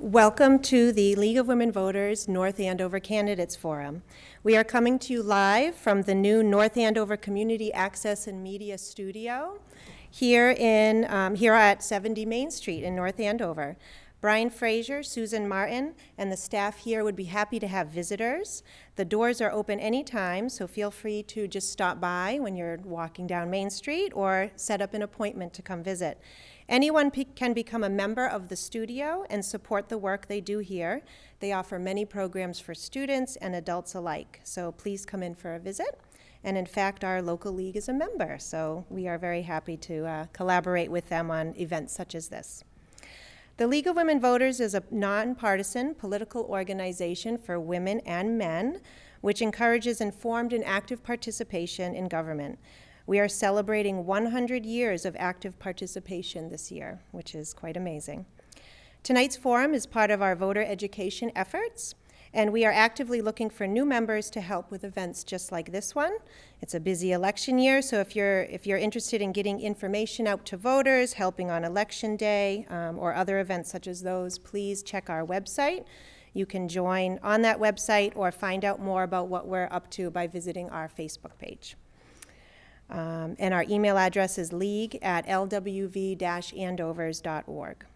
Welcome to the League of Women Voters North Andover Candidates Forum. We are coming to you live from the new North Andover Community Access and Media Studio here at 70 Main Street in North Andover. Brian Fraser, Susan Martin, and the staff here would be happy to have visitors. The doors are open anytime, so feel free to just stop by when you're walking down Main Street or set up an appointment to come visit. Anyone can become a member of the studio and support the work they do here. They offer many programs for students and adults alike, so please come in for a visit. And in fact, our local league is a member, so we are very happy to collaborate with them on events such as this. The League of Women Voters is a nonpartisan political organization for women and men, which encourages informed and active participation in government. We are celebrating 100 years of active participation this year, which is quite amazing. Tonight's forum is part of our voter education efforts, and we are actively looking for new members to help with events just like this one. It's a busy election year, so if you're interested in getting information out to voters, helping on election day, or other events such as those, please check our website. You can join on that website or find out more about what we're up to by visiting our Facebook page. And our email address is league@lwv-andovers.org.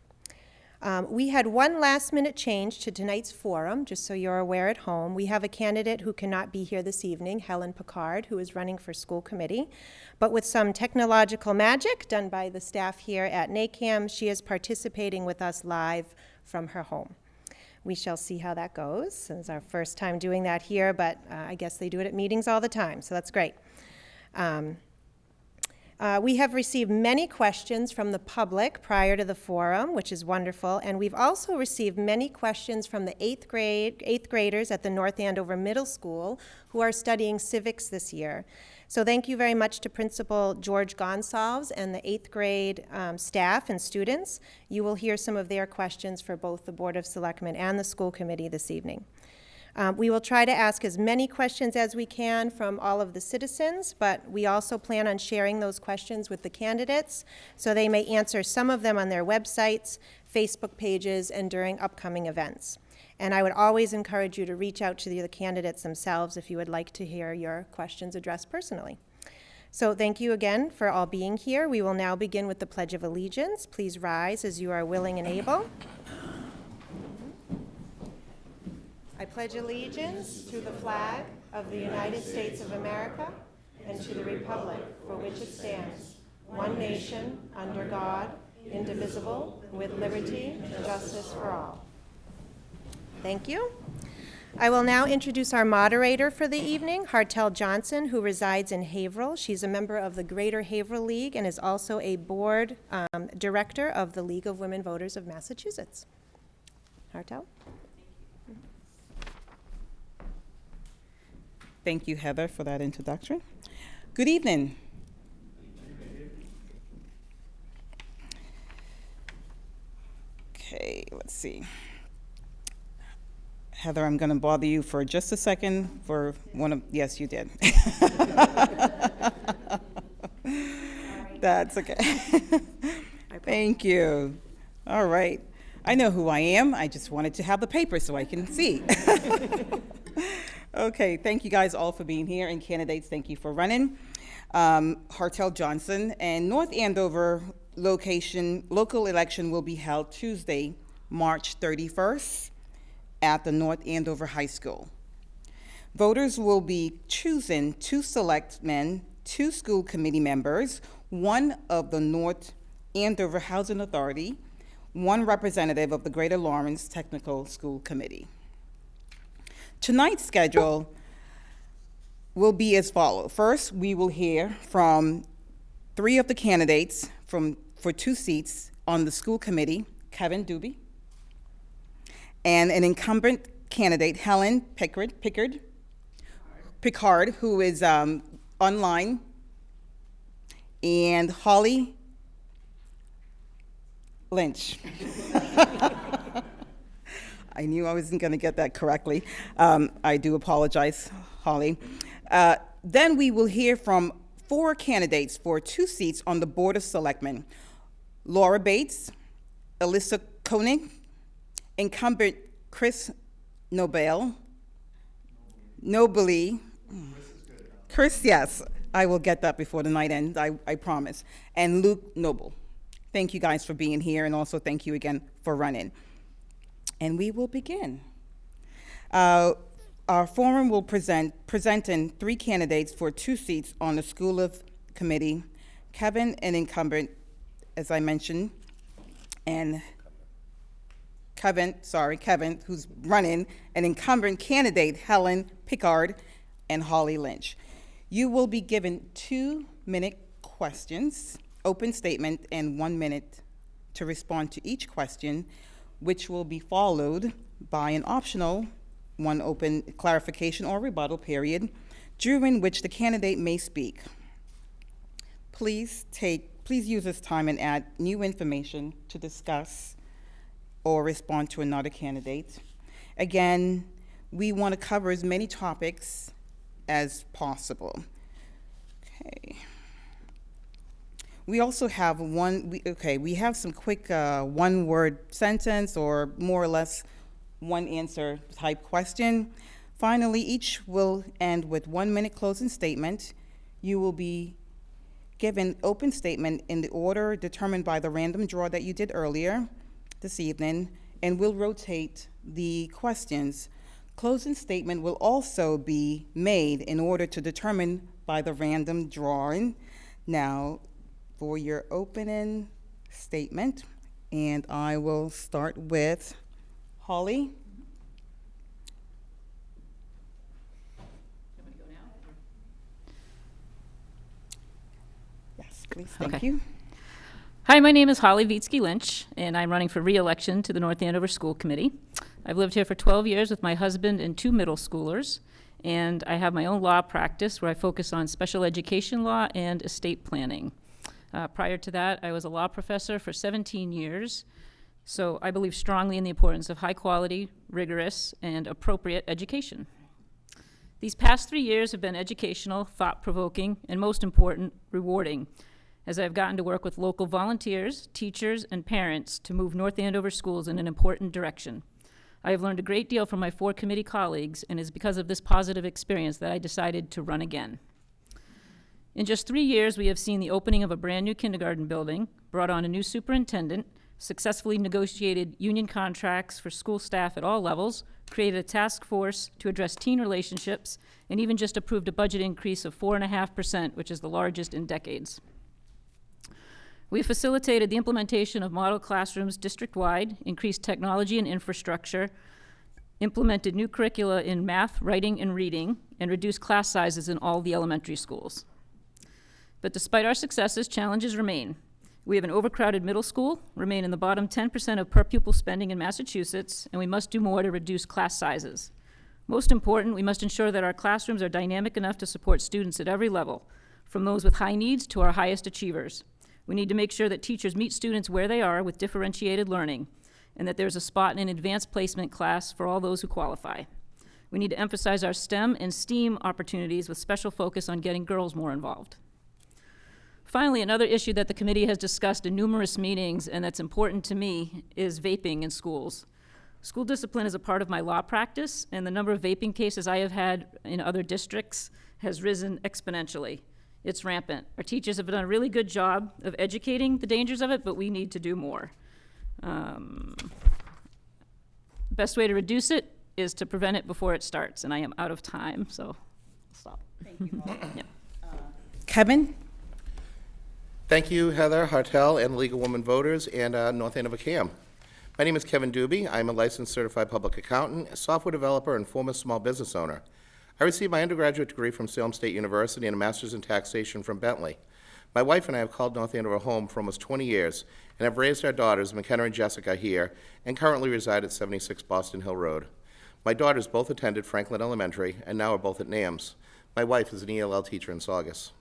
We had one last-minute change to tonight's forum, just so you're aware at home. We have a candidate who cannot be here this evening, Helen Picard, who is running for school committee. But with some technological magic done by the staff here at NACAM, she is participating with us live from her home. We shall see how that goes. It's our first time doing that here, but I guess they do it at meetings all the time, so that's great. We have received many questions from the public prior to the forum, which is wonderful, and we've also received many questions from the eighth graders at the North Andover Middle School who are studying civics this year. So thank you very much to Principal George Gonsalves and the eighth grade staff and students. You will hear some of their questions for both the Board of Selectmen and the school committee this evening. We will try to ask as many questions as we can from all of the citizens, but we also plan on sharing those questions with the candidates so they may answer some of them on their websites, Facebook pages, and during upcoming events. And I would always encourage you to reach out to the candidates themselves if you would like to hear your questions addressed personally. So thank you again for all being here. We will now begin with the Pledge of Allegiance. Please rise as you are willing and able. I pledge allegiance to the flag of the United States of America and to the republic for which it stands, one nation, under God, indivisible, with liberty and justice for all. Thank you. I will now introduce our moderator for the evening, Hartel Johnson, who resides in Haverhill. She's a member of the Greater Haverhill League and is also a board director of the League of Women Voters of Massachusetts. Hartel? Thank you, Heather, for that introduction. Good evening. Okay, let's see. Heather, I'm going to bother you for just a second for one of, yes, you did. That's okay. Thank you. All right. I know who I am. I just wanted to have the paper so I can see. Okay, thank you guys all for being here, and candidates, thank you for running. Hartel Johnson, and North Andover local election will be held Tuesday, March 31st at the North Andover High School. Voters will be choosing 2 selectmen, 2 school committee members, 1 of the North Andover Housing Authority, 1 representative of the Greater Lawrence Technical School Committee. Tonight's schedule will be as follows. First, we will hear from 3 of the candidates for 2 seats on the school committee, Kevin Doobie, and an incumbent candidate, Helen Picard, who is online, and Holly Lynch. I knew I wasn't going to get that correctly. I do apologize, Holly. Then we will hear from 4 candidates for 2 seats on the Board of Selectmen: Laura Bates, Alyssa Koenig, incumbent Chris Nobly. Chris, yes, I will get that before the night ends, I promise. And Luke Noble. Thank you guys for being here, and also thank you again for running. And we will begin. Our forum will presenting 3 candidates for 2 seats on the School of Committee. Kevin, an incumbent, as I mentioned, and Kevin, who's running, an incumbent candidate, Helen Pickard and Holly Lynch. You will be given 2-minute questions, open statement, and 1 minute to respond to each question, which will be followed by an optional 1 open clarification or rebuttal period, during which the candidate may speak. Please use this time and add new information to discuss or respond to another candidate. Again, we want to cover as many topics as possible. Okay. We also have we have some quick 1-word sentence or more or less 1 answer type question. Finally, each will end with 1-minute closing statement. You will be given open statement in the order determined by the random draw that you did earlier this evening, and we'll rotate the questions. Closing statement will also be made in order to determine by the random drawing. Now, for your opening statement, and I will start with Holly. Yes, please, thank you. Hi, my name is Holly Vitsky Lynch, and I'm running for re-election to the North Andover School Committee. I've lived here for 12 years with my husband and 2 middle schoolers, and I have my own law practice where I focus on special education law and estate planning. Prior to that, I was a law professor for 17 years, so I believe strongly in the importance of high-quality, rigorous, and appropriate education. These past 3 years have been educational, thought-provoking, and most important, rewarding, as I've gotten to work with local volunteers, teachers, and parents to move North Andover schools in an important direction. I have learned a great deal from my 4 committee colleagues, and it is because of this positive experience that I decided to run again. In just 3 years, we have seen the opening of a brand new kindergarten building, brought on a new superintendent, successfully negotiated union contracts for school staff at all levels, created a task force to address teen relationships, and even just approved a budget increase of 4.5%, which is the largest in decades. We facilitated the implementation of model classrooms district-wide, increased technology and infrastructure, implemented new curricula in math, writing, and reading, and reduced class sizes in all the elementary schools. But despite our successes, challenges remain. We have an overcrowded middle school, remain in the bottom 10% of per pupil spending in Massachusetts, and we must do more to reduce class sizes. Most important, we must ensure that our classrooms are dynamic enough to support students at every level, from those with high needs to our highest achievers. We need to make sure that teachers meet students where they are with differentiated learning, and that there's a spot in an advanced placement class for all those who qualify. We need to emphasize our STEM and STEAM opportunities with special focus on getting girls more involved. Finally, another issue that the committee has discussed in numerous meetings and that's important to me is vaping in schools. School discipline is a part of my law practice, and the number of vaping cases I have had in other districts has risen exponentially. It's rampant. Our teachers have done a really good job of educating the dangers of it, but we need to do more. Best way to reduce it is to prevent it before it starts, and I am out of time, so I'll stop. Thank you, Holly. Yep. Kevin? Thank you, Heather Hartel and League of Women Voters and North Andover CAM. My name is Kevin Doobie. I'm a licensed certified public accountant, a software developer, and former small business owner. I received my undergraduate degree from Salem State University and a master's in taxation from Bentley. My wife and I have called North Andover home for almost 20 years and have raised our daughters, McKenna and Jessica, here and currently reside at 76 Boston Hill Road. My daughters both attended Franklin Elementary and now are both at NAMS. My wife is an ELL teacher in Saugus.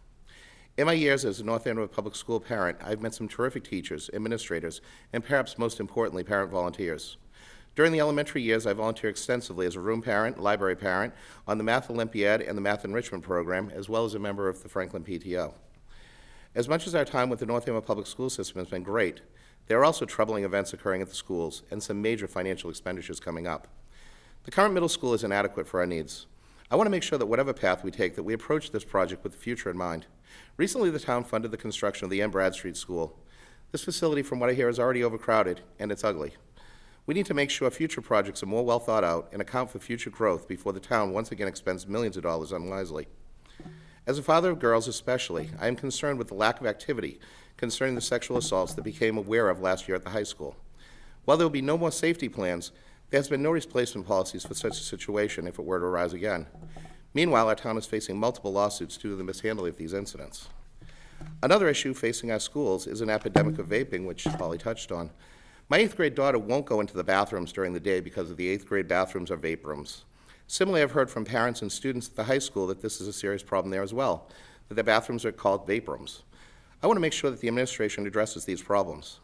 In my years as a North Andover public school parent, I've met some terrific teachers, administrators, and perhaps most importantly, parent volunteers. During the elementary years, I volunteered extensively as a room parent, library parent, on the Math Olympiad and the Math Enrichment Program, as well as a member of the Franklin PTO. As much as our time with the North Andover public school system has been great, There are also troubling events occurring at the schools and some major financial expenditures coming up. The current middle school is inadequate for our needs. I want to make sure that whatever path we take, that we approach this project with the future in mind. Recently, the town funded the construction of the Ann Bradstreet School. This facility, from what I hear, is already overcrowded, and it's ugly. We need to make sure future projects are more well thought out and account for future growth before the town once again expends millions of dollars unwisely. As a father of girls especially, I am concerned with the lack of activity concerning the sexual assaults that became aware of last year at the high school. While there will be no more safety plans, there has been no replacement policies for such a situation if it were to arise again. Meanwhile, our town is facing multiple lawsuits due to the mishandling of these incidents. Another issue facing our schools is an epidemic of vaping, which Holly touched on. My 8th grade daughter won't go into the bathrooms during the day because of the 8th grade bathrooms are vape rooms. Similarly, I've heard from parents and students at the high school that this is a serious problem there as well, that the bathrooms are called vape rooms. I want to make sure that the administration addresses these problems.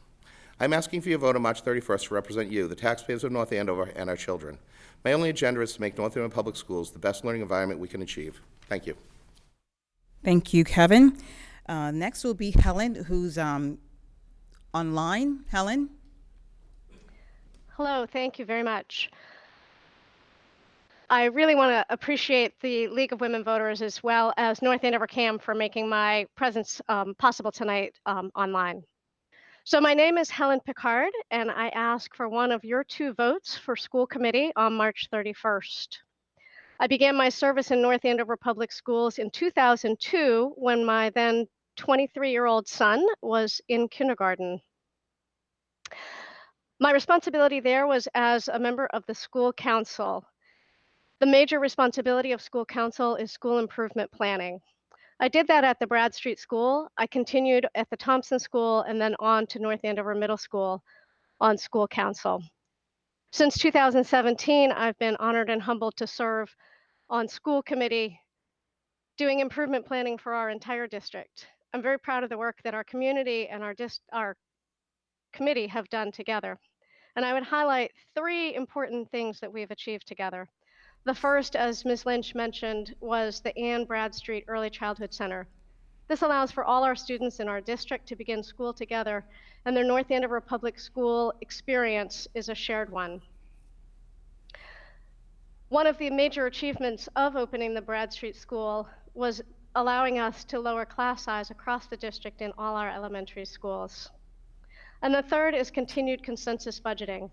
I'm asking for your vote on March 31st to represent you, the taxpayers of North Andover, and our children. My only agenda is to make North Andover Public Schools the best learning environment we can achieve. Thank you. Thank you, Kevin. Next will be Helen, who's online. Helen? Hello, thank you very much. I really want to appreciate the League of Women Voters as well as North Andover CAM for making my presence possible tonight online. So my name is Helen Picard, and I ask for one of your 2 votes for school committee on March 31st. I began my service in North Andover Public Schools in 2002 when my then 23-year-old son was in kindergarten. My responsibility there was as a member of the school council. The major responsibility of school council is school improvement planning. I did that at the Bradstreet School. I continued at the Thompson School and then on to North Andover Middle School on school council. Since 2017, I've been honored and humbled to serve on school committee doing improvement planning for our entire district. I'm very proud of the work that our community and our committee have done together. And I would highlight 3 important things that we've achieved together. The first, as Ms. Lynch mentioned, was the Ann Bradstreet Early Childhood Center. This allows for all our students in our district to begin school together, and their North Andover Public School experience is a shared one. One of the major achievements of opening the Bradstreet School was allowing us to lower class size across the district in all our elementary schools. And the third is continued consensus budgeting.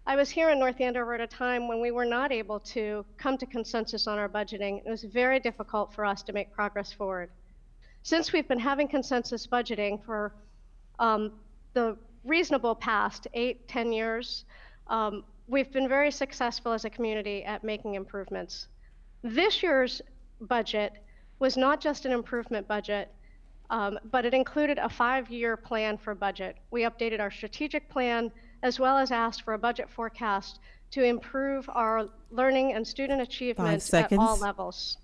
I was here in North Andover at a time when we were not able to come to consensus on our budgeting. It was very difficult for us to make progress forward. Since we've been having consensus budgeting for the reasonable past 8-10 years, we've been very successful as a community at making improvements. This year's budget was not just an improvement budget, but it included a 5-year plan for budget. We updated our strategic plan as well as asked for a budget forecast to improve our learning and student achievements at all levels.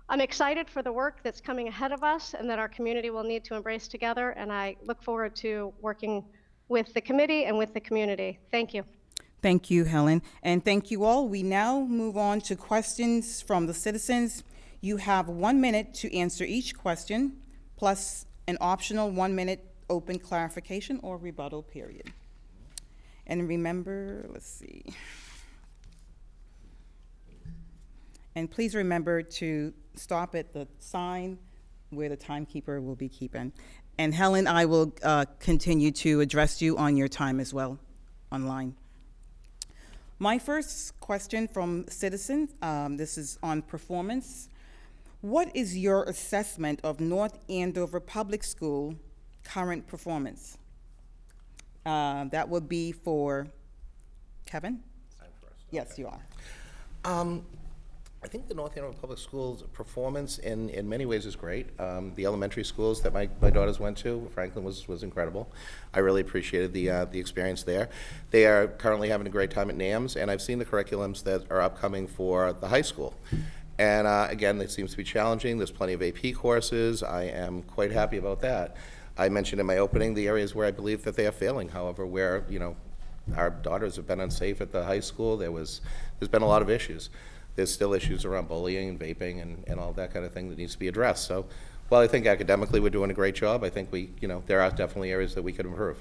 I'm excited for the work that's coming ahead of us and that our community will need to embrace together, and I look forward to working with the committee and with the community. Thank you. Thank you, Helen. And thank you all. We now move on to questions from the citizens. You have 1 minute to answer each question, plus an optional 1-minute open clarification or rebuttal period. And remember, let's see. And please remember to stop at the sign where the timekeeper will be keeping. And Helen, I will continue to address you on your time as well online. My first question from citizens, this is on performance. What is your assessment of North Andover Public School current performance? That would be for Kevin? I'm first. Yes, you are. I think the North Andover Public Schools performance in many ways is great. The elementary schools that my daughters went to, Franklin was incredible. I really appreciated the experience there. They are currently having a great time at NAMS, and I've seen the curriculums that are upcoming for the high school. And again, it seems to be challenging. There's plenty of AP courses. I am quite happy about that. I mentioned in my opening the areas where I believe that they are failing. However, where our daughters have been unsafe at the high school, there's been a lot of issues. There's still issues around bullying and vaping and all that kind of thing that needs to be addressed. So while I think academically we're doing a great job, I think there are definitely areas that we could improve.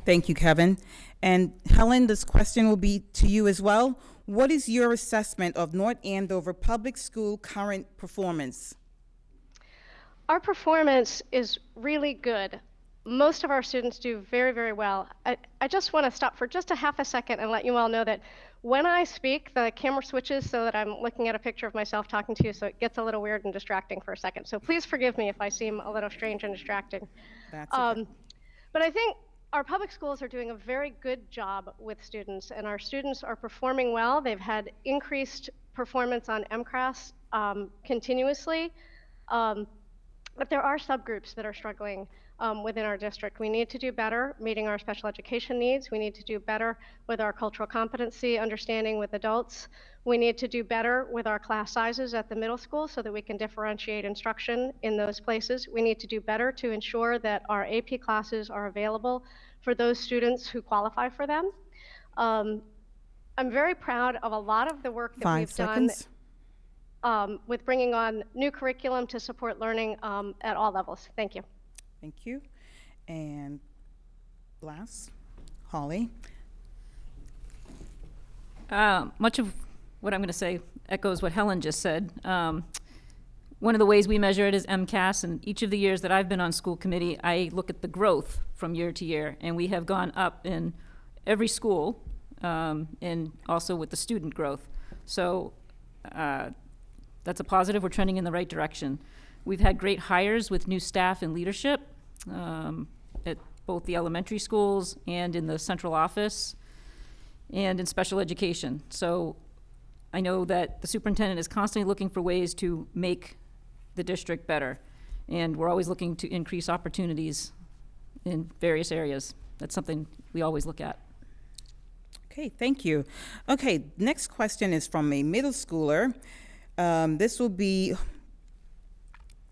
Thank you, Kevin. And Helen, this question will be to you as well. What is your assessment of North Andover Public School current performance? Our performance is really good. Most of our students do very, very well. I just want to stop for just a half a second and let you all know that when I speak, the camera switches so that I'm looking at a picture of myself talking to you, so it gets a little weird and distracting for a second. So please forgive me if I seem a little strange and distracting. That's okay. But I think our public schools are doing a very good job with students, and our students are performing well. They've had increased performance on MCRAS continuously. But there are subgroups that are struggling within our district. We need to do better meeting our special education needs. We need to do better with our cultural competency understanding with adults. We need to do better with our class sizes at the middle school so that we can differentiate instruction in those places. We need to do better to ensure that our AP classes are available for those students who qualify for them. I'm very proud of a lot of the work that 5 we've seconds. done with bringing on new curriculum to support learning at all levels. Thank you. Thank you. And last, Holly. Much of what I'm going to say echoes what Helen just said. One of the ways we measure it is MCAS, and each of the years that I've been on school committee, I look at the growth from year to year, and we have gone up in every school, and also with the student growth. So that's a positive. We're trending in the right direction. We've had great hires with new staff and leadership at both the elementary schools and in the central office and in special education. So I know that the superintendent is constantly looking for ways to make the district better, and we're always looking to increase opportunities in various areas. That's something we always look at. Okay, thank you. Okay, next question is from a middle schooler. This will be,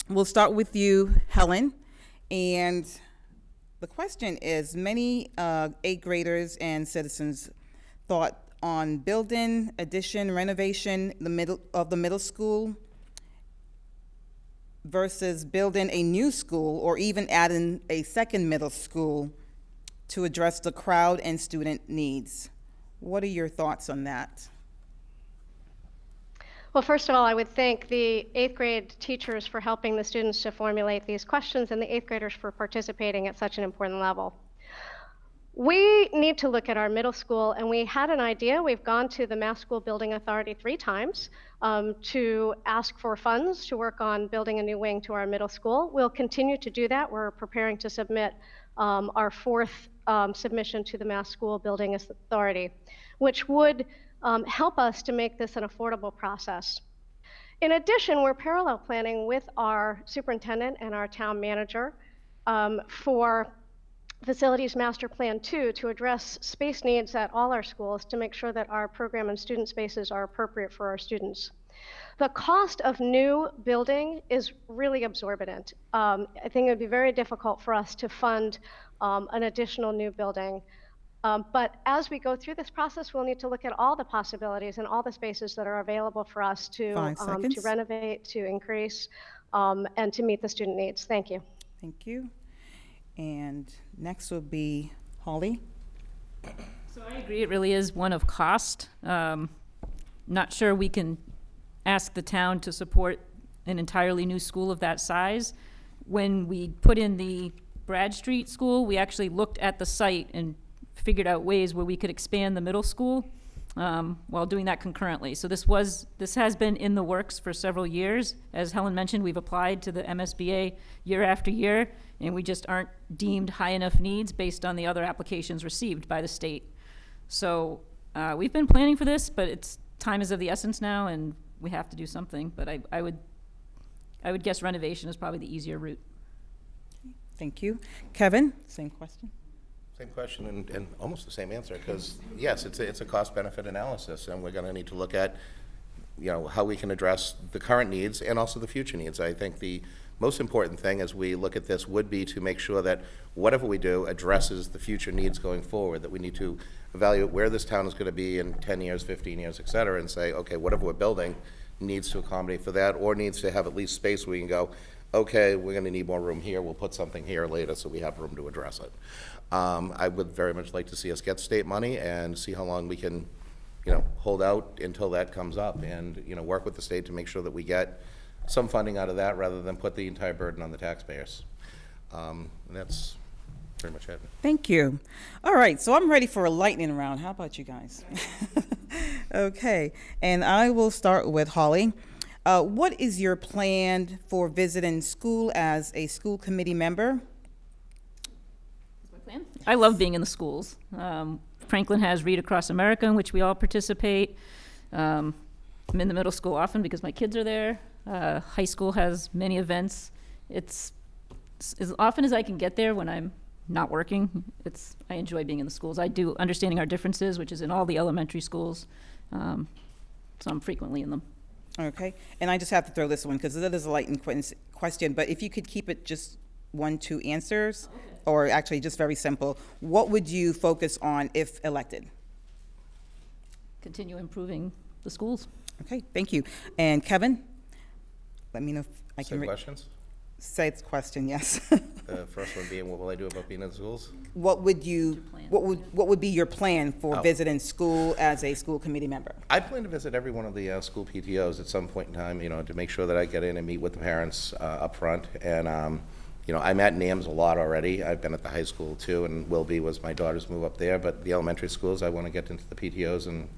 we'll start with you, Helen. And the question is, many 8th graders and citizens thought on building, addition, renovation the middle school versus building a new school or even adding a second middle school to address the crowd and student needs. What are your thoughts on that? Well, first of all, I would thank the 8th grade teachers for helping the students to formulate these questions and the 8th graders for participating at such an important level. We need to look at our middle school, and we had an idea. We've gone to the Mass School Building Authority 3 times to ask for funds to work on building a new wing to our middle school. We'll continue to do that. We're preparing to submit our 4th submission to the Mass School Building Authority, which would help us to make this an affordable process. In addition, we're parallel planning with our superintendent and our town manager for Facilities Master Plan 2 to address space needs at all our schools to make sure that our program and student spaces are appropriate for our students. The cost of new building is really exorbitant. I think it would be very difficult for us to fund an additional new building. But as we go through this process, we'll need to look at all the possibilities and all the spaces that are available for us to renovate, to increase, and to meet the student needs. Thank you. Thank you. And next will be Holly. So I agree, it really is one of cost. Not sure we can ask the town to support an entirely new school of that size. When we put in the Brad Street School, we actually looked at the site and figured out ways where we could expand the middle school while doing that concurrently. So this has been in the works for several years. As Helen mentioned, we've applied to the MSBA year after year, and we just aren't deemed high enough needs based on the other applications received by the state. So we've been planning for this, but time is of the essence now, and we have to do something. But I would guess renovation is probably the easier route. Thank you. Kevin, same question. Same question and almost the same answer, because yes, it's a cost-benefit analysis, and we're going to need to look at, how we can address the current needs and also the future needs. I think the most important thing as we look at this would be to make sure that whatever we do addresses the future needs going forward, that we need to evaluate where this town is going to be in 10 years, 15 years, et cetera, and say, okay, whatever we're building needs to accommodate for that, or needs to have at least space where we can go, okay, we're gonna need more room here, we'll put something here later so we have room to address it. I would very much like to see us get state money and see how long we can, hold out until that comes up and, work with the state to make sure that we get some funding out of that rather than put the entire burden on the taxpayers. And that's pretty much it. Thank you. All right, so I'm ready for a lightning round. How about you guys? Okay, and I will start with Holly. What is your plan for visiting school as a school committee member? I love being in the schools. Franklin has Read Across America, in which we all participate. I'm in the middle school often because my kids are there. High school has many events. It's as often as I can get there when I'm not working. I enjoy being in the schools. I do Understanding Our Differences, which is in all the elementary schools. So I'm frequently in them. Okay, and I just have to throw this one because it is a light question, but if you could keep it just 1-2 answers, or actually just very simple, what would you focus on if elected? Continue improving the schools. Okay, thank you. And Kevin, let me know if I can Questions? say it's question, yes. The first one being, what will I do about being in schools? What would be your plan for Oh. visiting school as a school committee member? I plan to visit every one of the school PTOs at some point in time, to make sure that I get in and meet with the parents up front. And, I'm at NAMS a lot already. I've been at the high school too, and will be was my daughter's move up there. But the elementary schools, I want to get into the PTOs and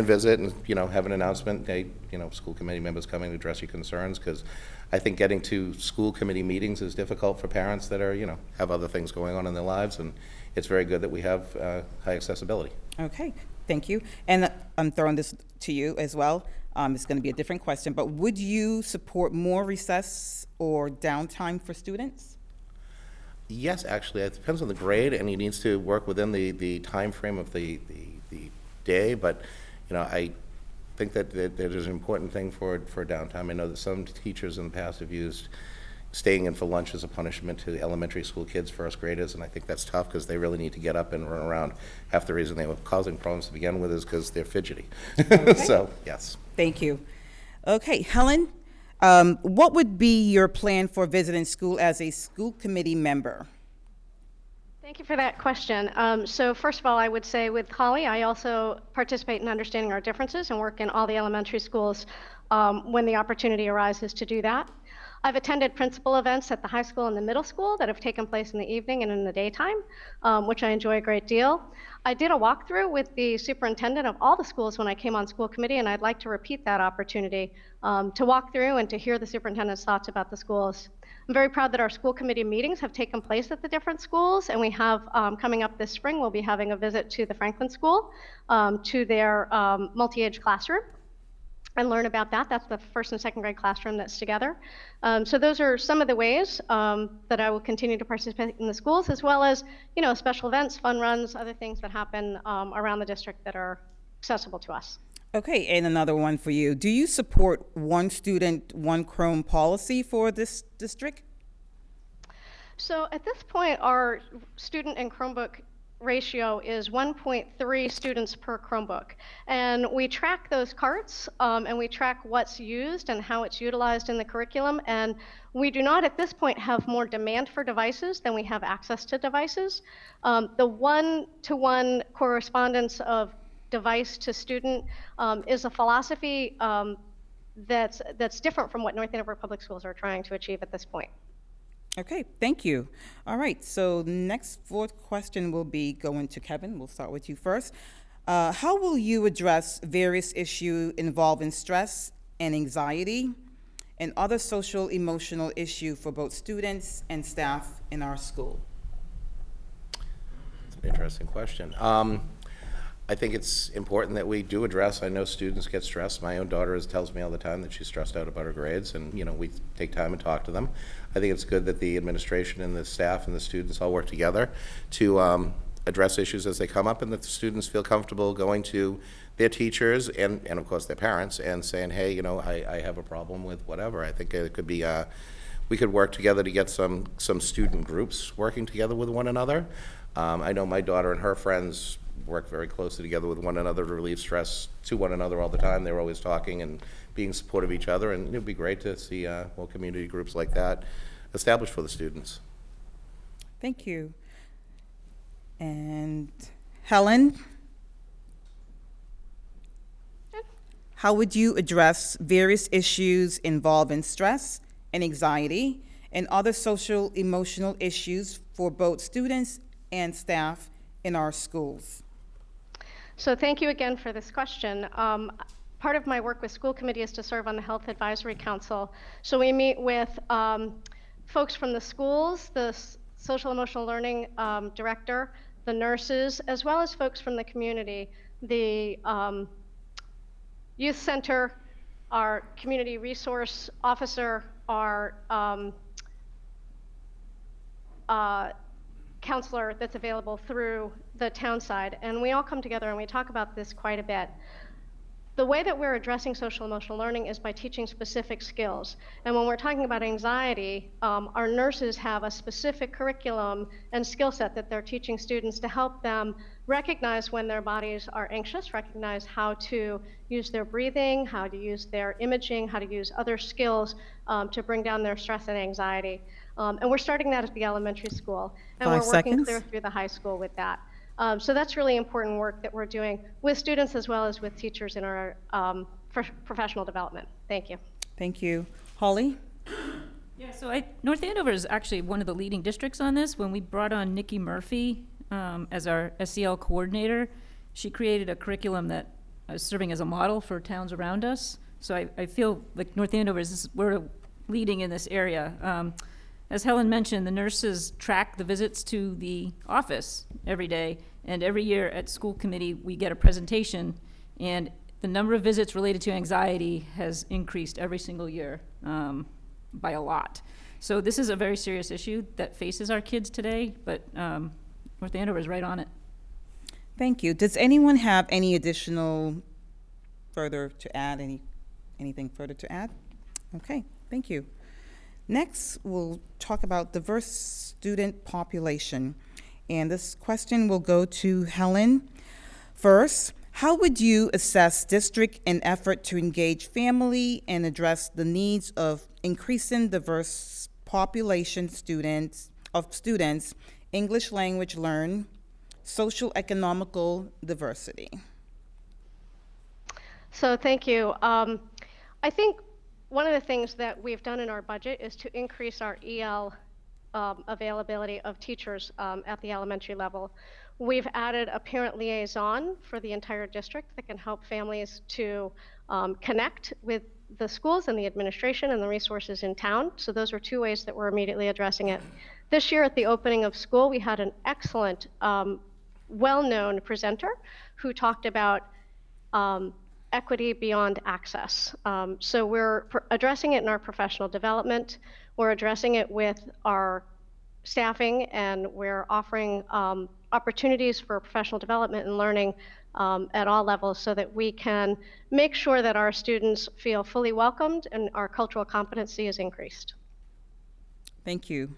visit and, have an announcement, hey, school committee members coming to address your concerns, because I think getting to school committee meetings is difficult for parents that are, have other things going on in their lives, and it's very good that we have high accessibility. Okay, thank you. And I'm throwing this to you as well. It's going to be a different question, but would you support more recess or downtime for students? Yes, actually, it depends on the grade, and he needs to work within the time frame of the day, but, I think that is an important thing for downtime. I know that some teachers in the past have used staying in for lunch as a punishment to elementary school kids, first graders, and I think that's tough because they really need to get up and run around. Half the reason they were causing problems to begin with is because they're fidgety. Okay. So, yes. Thank you. Okay, Helen, what would be your plan for visiting school as a school committee member? Thank you for that question. So first of all, I would say with Holly, I also participate in Understanding Our Differences and work in all the elementary schools when the opportunity arises to do that. I've attended principal events at the high school and the middle school that have taken place in the evening and in the daytime, which I enjoy a great deal. I did a walkthrough with the superintendent of all the schools when I came on school committee, and I'd like to repeat that opportunity to walk through and to hear the superintendent's thoughts about the schools. I'm very proud that our school committee meetings have taken place at the different schools, and we have, coming up this spring, we'll be having a visit to the Franklin School, to their multi-age classroom, and learn about that. That's the first and second grade classroom that's together. So those are some of the ways that I will continue to participate in the schools, as well as, special events, fun runs, other things that happen around the district that are accessible to us. Okay, and another one for you. Do you support one student, one Chrome policy for this district? So at this point, our student and Chromebook ratio is 1.3 students per Chromebook. And we track those carts, and we track what's used and how it's utilized in the curriculum. And we do not at this point have more demand for devices than we have access to devices. The one-to-one correspondence of device to student is a philosophy that's different from what North Andover Public Schools are trying to achieve at this point. Okay, thank you. All right, so next fourth question will be going to Kevin. We'll start with you first. How will you address various issues involving stress and anxiety and other social emotional issues for both students and staff in our school? It's an interesting question. I think it's important that we do address, I know students get stressed. My own daughter tells me all the time that she's stressed out about her grades, and we take time and talk to them. I think it's good that the administration and the staff and the students all work together to address issues as they come up, and that the students feel comfortable going to their teachers and of course their parents and saying, hey, I have a problem with whatever. I think it could be, we could work together to get some student groups working together with one another. I know my daughter and her friends work very closely together with one another to relieve stress to one another all the time. They're always talking and being supportive of each other, and it'd be great to see more community groups like that established for the students. Thank you. And Helen, how would you address various issues involving stress and anxiety and other social emotional issues for both students and staff in our schools? So thank you again for this question. Part of my work with school committee is to serve on the Health Advisory Council. So we meet with folks from the schools, the social emotional learning director, the nurses, as well as folks from the community, the youth center, our community resource officer, our counselor that's available through the town side. And we all come together and we talk about this quite a bit. The way that we're addressing social emotional learning is by teaching specific skills. And when we're talking about anxiety, our nurses have a specific curriculum and skill set that they're teaching students to help them recognize when their bodies are anxious, recognize how to use their breathing, how to use their imaging, how to use other skills to bring down their stress and anxiety. And we're starting that at the elementary school. And 5 we're working seconds. clear through the high school with that. So that's really important work that we're doing with students as well as with teachers in our professional development. Thank you. Thank you. Holly? Yeah, so North Andover is actually one of the leading districts on this. When we brought on Nikki Murphy as our SEL coordinator, she created a curriculum that is serving as a model for towns around us. So I feel like North Andover we're leading in this area. As Helen mentioned, the nurses track the visits to the office every day, and every year at school committee we get a presentation, and the number of visits related to anxiety has increased every single year by a lot. So this is a very serious issue that faces our kids today, but North Andover is right on it. Thank you. Does anyone have any additional further to add? Anything further to add? Okay, thank you. Next, we'll talk about diverse student population. And this question will go to Helen. First, how would you assess district in effort to engage family and address the needs of increasing diverse population students, English language learn, social economical diversity? So thank you. I think one of the things that we've done in our budget is to increase our EL availability of teachers at the elementary level. We've added a parent liaison for the entire district that can help families to connect with the schools and the administration and the resources in town. So those are two ways that we're immediately addressing it. This year at the opening of school, we had an excellent, well-known presenter who talked about equity beyond access. So we're addressing it in our professional development. We're addressing it with our staffing, and we're offering opportunities for professional development and learning at all levels so that we can make sure that our students feel fully welcomed and our cultural competency is increased. Thank you.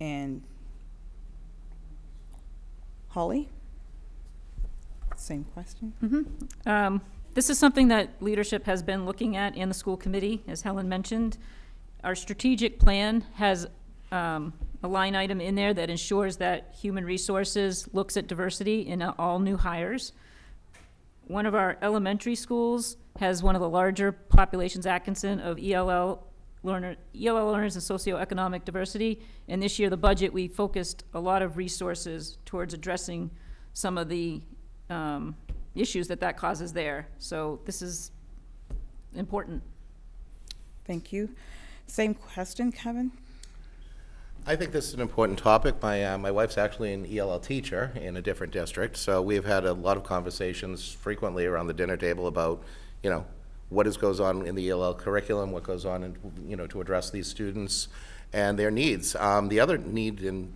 And Holly? Same question. This is something that leadership has been looking at in the school committee, as Helen mentioned. Our strategic plan has a line item in there that ensures that human resources looks at diversity in all new hires. One of our elementary schools has one of the larger populations, Atkinson, of ELL learners and socioeconomic diversity. And this year, the budget, we focused a lot of resources towards addressing some of the issues that causes there. So this is important. Thank you. Same question, Kevin? I think this is an important topic. My wife's actually an ELL teacher in a different district, so we've had a lot of conversations frequently around the dinner table about, what goes on in the ELL curriculum, what goes on in, to address these students and their needs. The other need in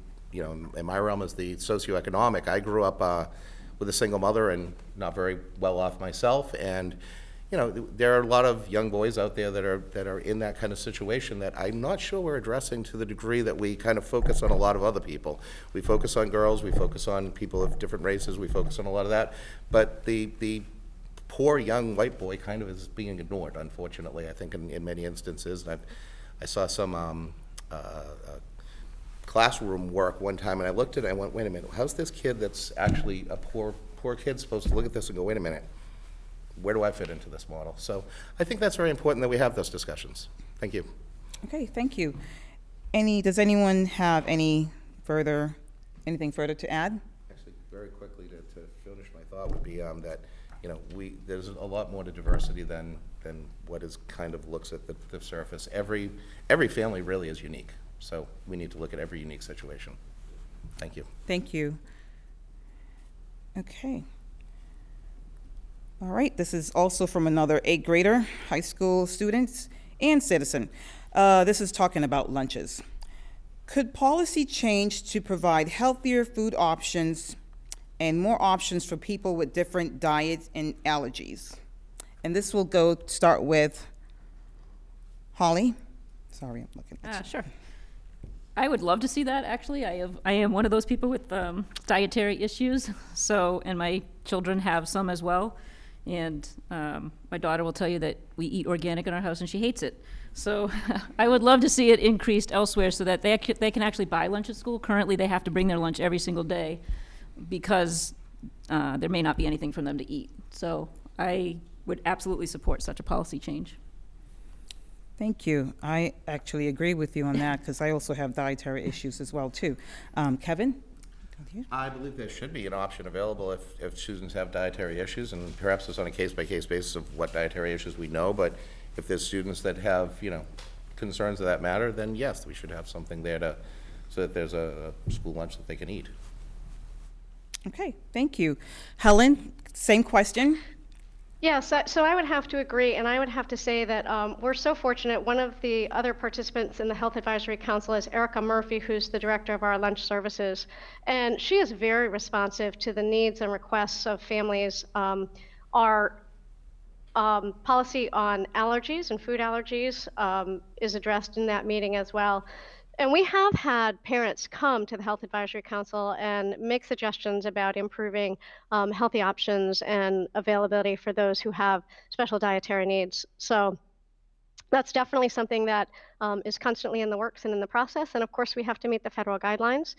my realm is the socioeconomic. I grew up with a single mother and not very well off myself, and you know, there are a lot of young boys out there that are in that kind of situation that I'm not sure we're addressing to the degree that we kind of focus on a lot of other people. We focus on girls, we focus on people of different races, we focus on a lot of that, but the poor young white boy kind of is being ignored, unfortunately, I think in many instances. And I saw some classroom work one time, and I looked at it, and I went, wait a minute, how's this kid that's actually a poor kid supposed to look at this and go, wait a minute, where do I fit into this model? So I think that's very important that we have those discussions. Thank you. Okay, thank you. Does anyone have anything further to add? Actually, very quickly to finish my thought would be that, you know, there's a lot more to diversity than what is kind of looks at the surface. Every family really is unique, so we need to look at every unique situation. Thank you. Thank you. Okay. All right, this is also from another 8th grader, high school students and citizen. This is talking about lunches. Could policy change to provide healthier food options and more options for people with different diets and allergies? And this will start with Holly. Sorry, I'm looking at you. Sure. I would love to see that, actually. I am one of those people with dietary issues, and my children have some as well. And my daughter will tell you that we eat organic in our house and she hates it. So I would love to see it increased elsewhere so that they can actually buy lunch at school. Currently, they have to bring their lunch every single day because there may not be anything for them to eat. So I would absolutely support such a policy change. Thank you. I actually agree with you on that because I also have dietary issues as well, too. Kevin? I believe there should be an option available if students have dietary issues, and perhaps it's on a case-by-case basis of what dietary issues we know, but if there's students that have, you know, concerns of that matter, then yes, we should have something there so that there's a school lunch that they can eat. Okay, thank you. Helen, same question. Yes, so I would have to agree, and I would have to say that we're so fortunate. One of the other participants in the Health Advisory Council is Erica Murphy, who's the director of our lunch services, and she is very responsive to the needs and requests of families. Our policy on allergies and food allergies is addressed in that meeting as well. And we have had parents come to the Health Advisory Council and make suggestions about improving healthy options and availability for those who have special dietary needs. So that's definitely something that is constantly in the works and in the process. And of course, we have to meet the federal guidelines.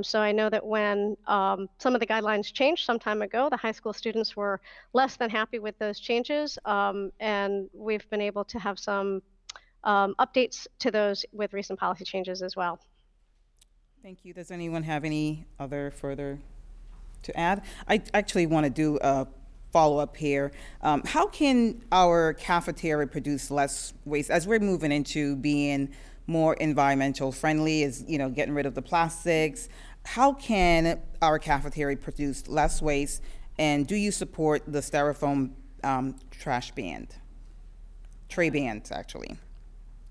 So I know that when some of the guidelines changed some time ago, the high school students were less than happy with those changes. And we've been able to have some updates to those with recent policy changes as well. Thank you. Does anyone have any other further to add? I actually want to do a follow-up here. How can our cafeteria produce less waste as we're moving into being more environmental friendly, is, you know, getting rid of the plastics? How can our cafeteria produce less waste, and do you support the styrofoam tray bans, actually?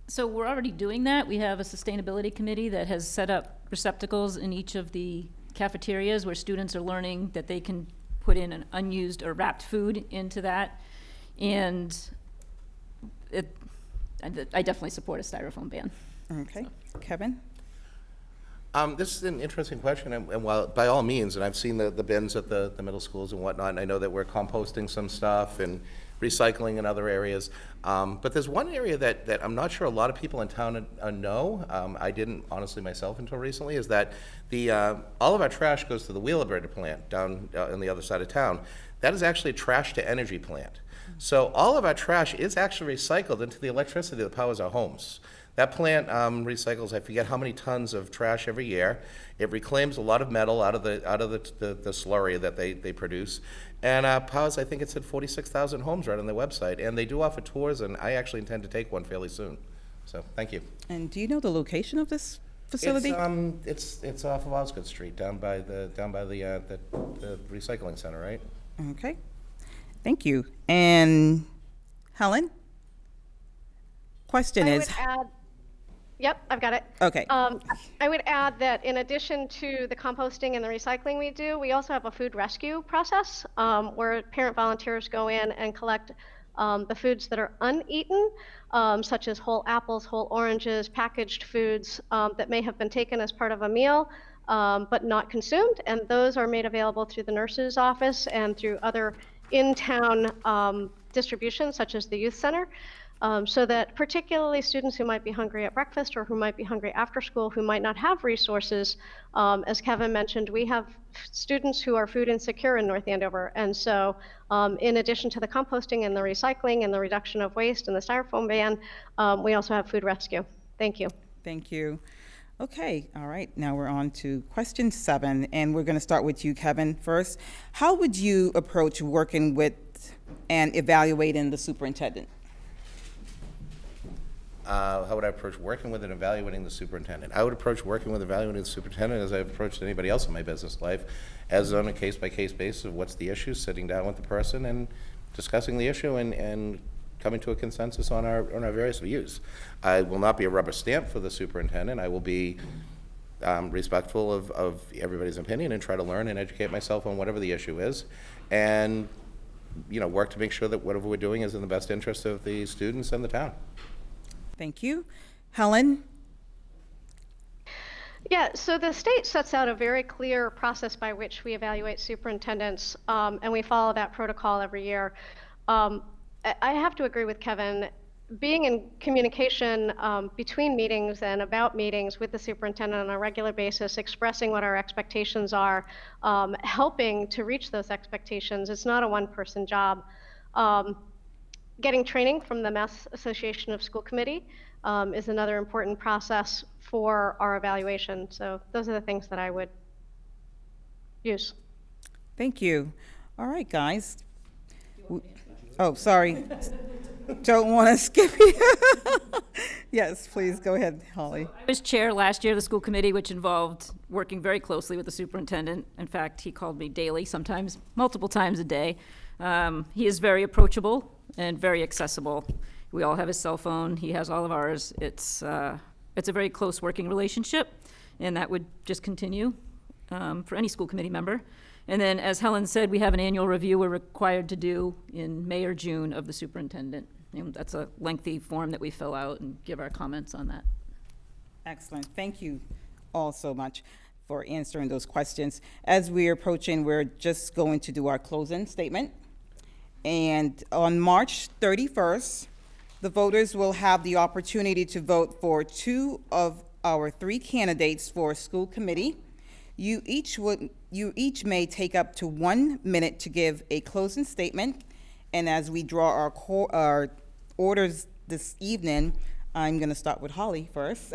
So we're already doing that. We have a sustainability committee that has set up receptacles in each of the cafeterias where students are learning that they can put in an unused or wrapped food into that. And I definitely support a styrofoam ban. Okay. Kevin? This is an interesting question, and while by all means, and I've seen the bins at the middle schools and whatnot, and I know that we're composting some stuff and recycling in other areas. But there's one area that I'm not sure a lot of people in town know. I didn't honestly myself until recently, is that all of our trash goes to the Wheelabrator plant down on the other side of town. That is actually a trash to energy plant. So all of our trash is actually recycled into the electricity that powers our homes. That plant recycles, I forget how many tons of trash every year. It reclaims a lot of metal out of the slurry that they produce, and powers, I think it said 46,000 homes right on their website. And they do offer tours, and I actually intend to take one fairly soon. So thank you. And do you know the location of this facility? It's off of Osgood Street, down by the recycling center, right? Okay, thank you. And Helen? Question is. Yep, I've got it. Okay. I would add that in addition to the composting and the recycling we do, we also have a food rescue process where parent volunteers go in and collect the foods that are uneaten, such as whole apples, whole oranges, packaged foods that may have been taken as part of a meal but not consumed, and those are made available through the nurse's office and through other in-town distributions, such as the youth center. So that particularly students who might be hungry at breakfast or who might be hungry after school, who might not have resources, as Kevin mentioned, we have students who are food insecure in North Andover. And so in addition to the composting and the recycling and the reduction of waste and the styrofoam ban, we also have food rescue. Thank you. Thank you. Okay, all right, now we're on to question 7, and we're going to start with you, Kevin, first. How would you approach working with and evaluating the superintendent? How would I approach working with and evaluating the superintendent? I would approach working with and evaluating the superintendent as I've approached anybody else in my business life, as on a case-by-case basis of what's the issue, sitting down with the person and discussing the issue and coming to a consensus on our various views. I will not be a rubber stamp for the superintendent. I will be respectful of everybody's opinion and try to learn and educate myself on whatever the issue is, and work to make sure that whatever we're doing is in the best interest of the students and the town. Thank you. Helen? Yeah, so the state sets out a very clear process by which we evaluate superintendents, and we follow that protocol every year. I have to agree with Kevin. Being in communication between meetings and about meetings with the superintendent on a regular basis, expressing what our expectations are, helping to reach those expectations, it's not a one-person job. Getting training from the Mass Association of School Committee is another important process for our evaluation. So those are the things that I would use. Thank you. All right, guys. Oh, sorry. Don't want to skip you. Yes, please, go ahead, Holly. I was chair last year of the school committee, which involved working very closely with the superintendent. In fact, he called me daily, sometimes multiple times a day. He is very approachable and very accessible. We all have his cell phone. He has all of ours. It's a very close working relationship, and that would just continue for any school committee member. And then, as Helen said, we have an annual review we're required to do in May or June of the superintendent. And that's a lengthy form that we fill out and give our comments on that. Excellent. Thank you all so much for answering those questions. As we're approaching, we're just going to do our closing statement. And on March 31st, the voters will have the opportunity to vote for 2 of our 3 candidates for school committee. You each may take up to 1 minute to give a closing statement. And as we draw our orders this evening, I'm going to start with Holly first.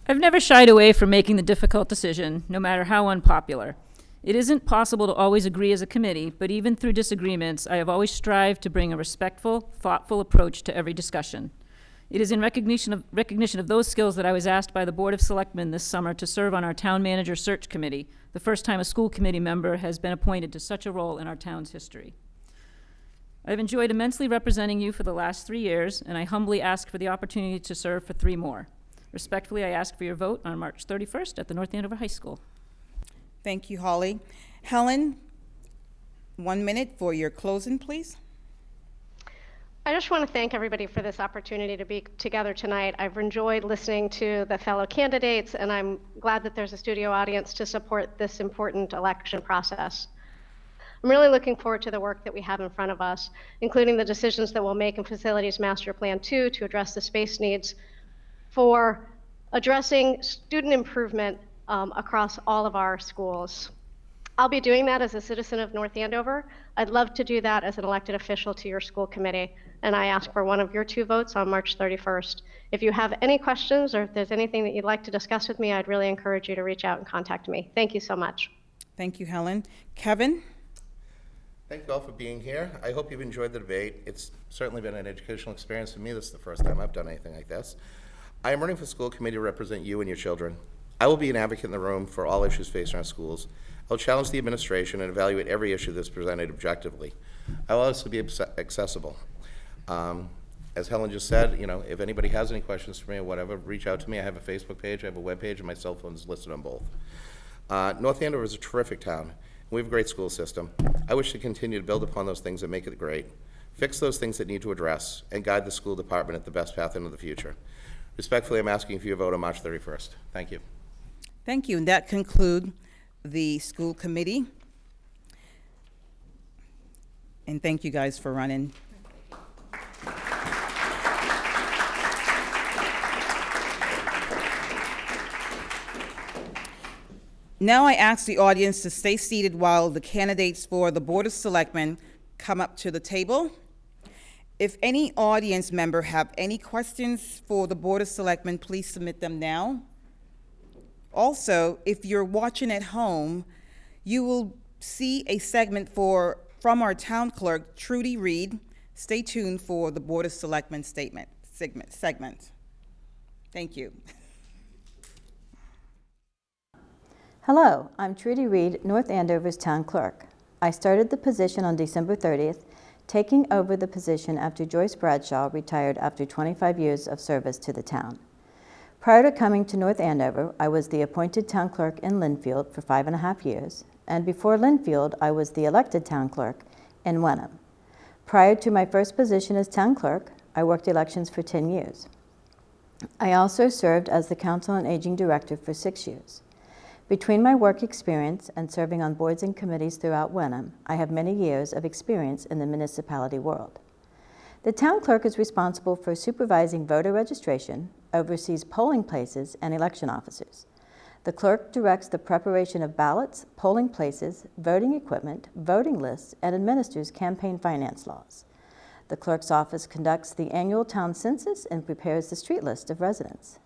I've never shied away from making the difficult decision, no matter how unpopular. It isn't possible to always agree as a committee, but even through disagreements, I have always strived to bring a respectful, thoughtful approach to every discussion. It is in recognition of those skills that I was asked by the Board of Selectmen this summer to serve on our Town Manager Search Committee, the first time a school committee member has been appointed to such a role in our town's history. I've enjoyed immensely representing you for the last 3 years, and I humbly ask for the opportunity to serve for 3 more. Respectfully, I ask for your vote on March 31st at the North Andover High School. Thank you, Holly. Helen, 1 minute for your closing, please. I just want to thank everybody for this opportunity to be together tonight. I've enjoyed listening to the fellow candidates, and I'm glad that there's a studio audience to support this important election process. I'm really looking forward to the work that we have in front of us, including the decisions that we'll make in Facilities Master Plan 2 to address the space needs for addressing student improvement across all of our schools. I'll be doing that as a citizen of North Andover. I'd love to do that as an elected official to your school committee, and I ask for one of your 2 votes on March 31st. If you have any questions or if there's anything that you'd like to discuss with me, I'd really encourage you to reach out and contact me. Thank you so much. Thank you, Helen. Kevin? Thank you all for being here. I hope you've enjoyed the debate. It's certainly been an educational experience for me. This is the first time I've done anything like this. I am running for school committee to represent you and your children. I will be an advocate in the room for all issues facing our schools. I'll challenge the administration and evaluate every issue that's presented objectively. I will also be accessible. As Helen just said, if anybody has any questions for me or whatever, reach out to me. I have a Facebook page, I have a web page, and my cell phone is listed on both. North Andover is a terrific town, We have a great school system. I wish to continue to build upon those things and make it great, fix those things that need to address, and guide the school department at the best path into the future. Respectfully, I'm asking for your vote on March 31st. Thank you. Thank you, and that concludes the school committee. And thank you guys for running. Now I ask the audience to stay seated while the candidates for the Board of Selectmen come up to the table. If any audience member have any questions for the Board of Selectmen, please submit them now. Also, if you're watching at home, you will see a segment from our town clerk, Trudy Reed. Stay tuned for the Board of Selectmen segment. Thank you. Hello, I'm Trudy Reed, North Andover's town clerk. I started the position on December 30th, taking over the position after Joyce Bradshaw retired after 25 years of service to the town. Prior to coming to North Andover, I was the appointed town clerk in Lynnfield for 5.5 years, and before Lynnfield, I was the elected town clerk in Wenham. Prior to my first position as town clerk, I worked elections for 10 years. I also served as the Council on Aging Director for 6 years. Between my work experience and serving on boards and committees throughout Wenham, I have many years of experience in the municipality world. The town clerk is responsible for supervising voter registration, oversees polling places and election officers. The clerk directs the preparation of ballots, polling places, voting equipment, voting lists, and administers campaign finance laws. The clerk's office conducts the annual town census and prepares the street list of residents.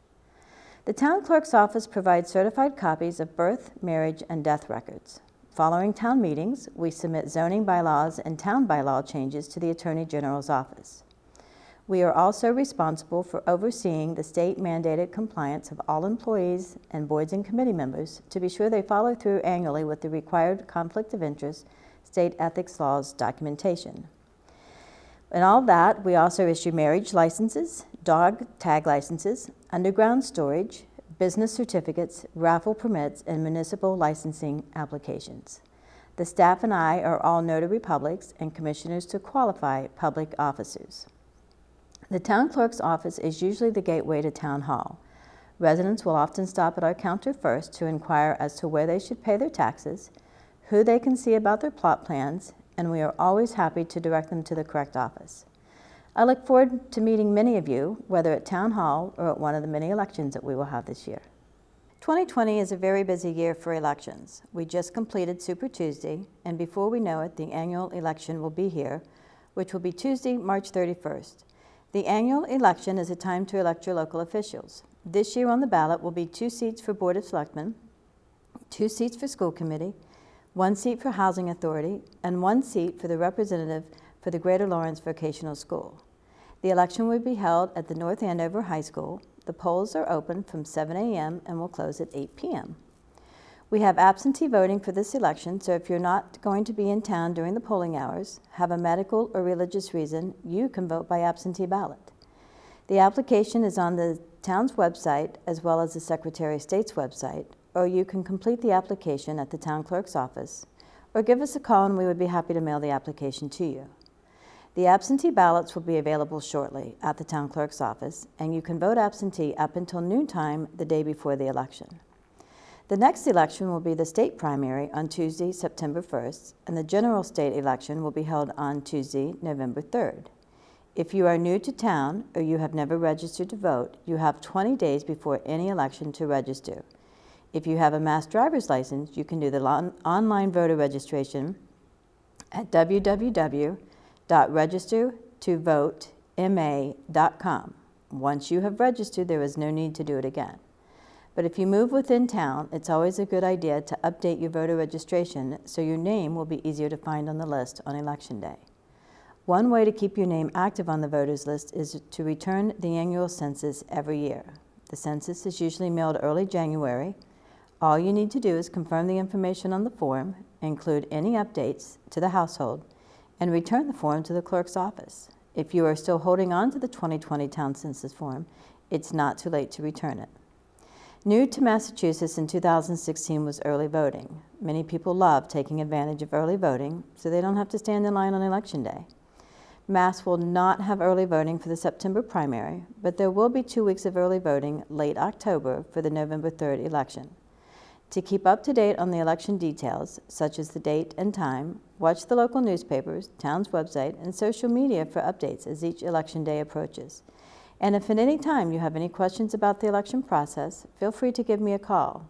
The town clerk's office provides certified copies of birth, marriage, and death records. Following town meetings, we submit zoning bylaws and town bylaw changes to the Attorney General's office. We are also responsible for overseeing the state-mandated compliance of all employees and boards and committee members to be sure they follow through annually with the required conflict of interest, state ethics laws documentation. In all that, we also issue marriage licenses, dog tag licenses, underground storage, business certificates, raffle permits, and municipal licensing applications. The staff and I are all notary publics and commissioners to qualify public officers. The town clerk's office is usually the gateway to town hall. Residents will often stop at our counter first to inquire as to where they should pay their taxes, who they can see about their plot plans, and we are always happy to direct them to the correct office. I look forward to meeting many of you, whether at Town Hall or at one of the many elections that we will have this year. 2020 is a very busy year for elections. We just completed Super Tuesday, and before we know it, the annual election will be here, which will be Tuesday, March 31st. The annual election is a time to elect your local officials. This year on the ballot will be 2 seats for Board of Selectmen, 2 seats for School Committee, 1 seat for Housing Authority, and 1 seat for the representative for the Greater Lawrence Vocational School. The election will be held at the North Andover High School. The polls are open from 7 a.m. and will close at 8 p.m. We have absentee voting for this election, so if you're not going to be in town during the polling hours, have a medical or religious reason, you can vote by absentee ballot. The application is on the town's website as well as the Secretary of State's website, or you can complete the application at the town clerk's office, or give us a call and we would be happy to mail the application to you. The absentee ballots will be available shortly at the town clerk's office, and you can vote absentee up until noontime the day before the election. The next election will be the state primary on Tuesday, September 1st, and the general state election will be held on Tuesday, November 3rd. If you are new to town or you have never registered to vote, you have 20 days before any election to register. If you have a mass driver's license, you can do the online voter registration at www.registertovotema.com. Once you have registered, there is no need to do it again. But if you move within town, it's always a good idea to update your voter registration so your name will be easier to find on the list on Election Day. One way to keep your name active on the voters list is to return the annual census every year. The census is usually mailed early January. All you need to do is confirm the information on the form, include any updates to the household, and return the form to the clerk's office. If you are still holding on to the 2020 town census form, it's not too late to return it. New to Massachusetts in 2016 was early voting. Many people love taking advantage of early voting, so they don't have to stand in line on Election Day. Mass will not have early voting for the September primary, but there will be 2 weeks of early voting late October for the November 3rd election. To keep up to date on the election details, such as the date and time, watch the local newspapers, town's website, and social media for updates as each election day approaches. And if at any time you have any questions about the election process, feel free to give me a call.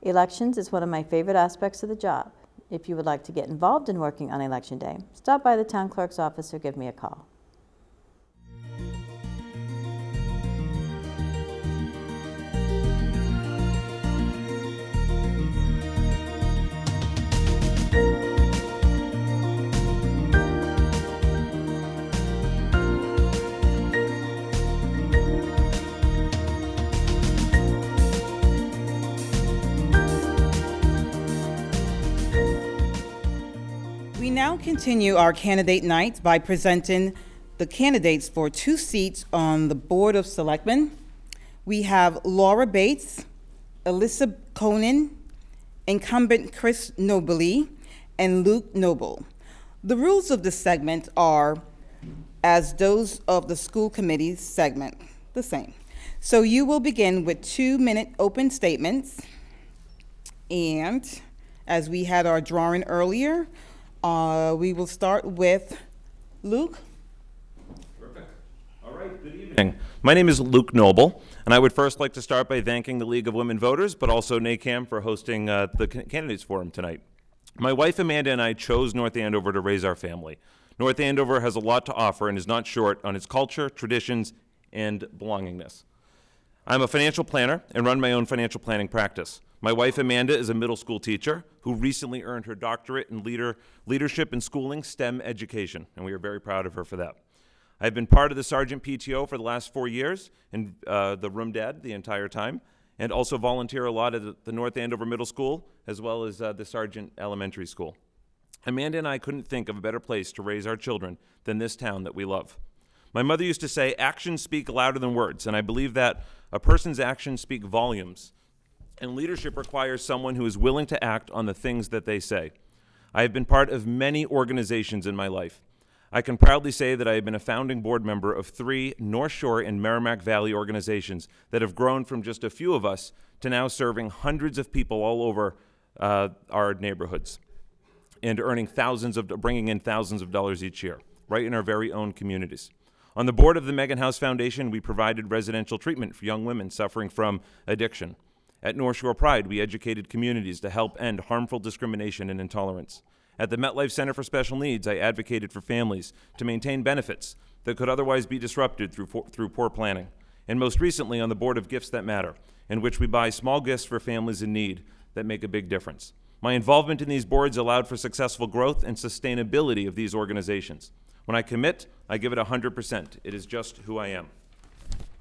Elections is one of my favorite aspects of the job. If you would like to get involved in working on Election Day, stop by the town clerk's office or give me a call. We now continue our candidate night by presenting the candidates for 2 seats on the Board of Selectmen. We have Laura Bates, Alyssa Conan, incumbent Chris Nobley, and Luke Noble. The rules of this segment are as those of the school committee segment, the same. So you will begin with 2-minute open statements. And as we had our drawing earlier, we will start with Luke. Perfect. All right, good evening. My name is Luke Noble, and I would first like to start by thanking the League of Women Voters, but also NACAM for hosting the Candidates Forum tonight. My wife Amanda and I chose North Andover to raise our family. North Andover has a lot to offer and is not short on its culture, traditions, and belongingness. I'm a financial planner and run my own financial planning practice. My wife Amanda is a middle school teacher who recently earned her doctorate in leadership and schooling STEM education, and we are very proud of her for that. I've been part of the Sergeant PTO for the last 4 years and the room dad the entire time, and also volunteer a lot at the North Andover Middle School as well as the Sergeant Elementary School. Amanda and I couldn't think of a better place to raise our children than this town that we love. My mother used to say, actions speak louder than words, and I believe that a person's actions speak volumes. And leadership requires someone who is willing to act on the things that they say. I have been part of many organizations in my life. I can proudly say that I have been a founding board member of 3 North Shore and Merrimack Valley organizations that have grown from just a few of us to now serving hundreds of people all over our neighborhoods and bringing in thousands of dollars each year, right in our very own communities. On the board of the Megan House Foundation, we provided residential treatment for young women suffering from addiction. At North Shore Pride, we educated communities to help end harmful discrimination and intolerance. At the MetLife Center for Special Needs, I advocated for families to maintain benefits that could otherwise be disrupted through poor planning. And most recently, on the board of Gifts That Matter, in which we buy small gifts for families in need that make a big difference. My involvement in these boards allowed for successful growth and sustainability of these organizations. When I commit, I give it 100%. It is just who I am.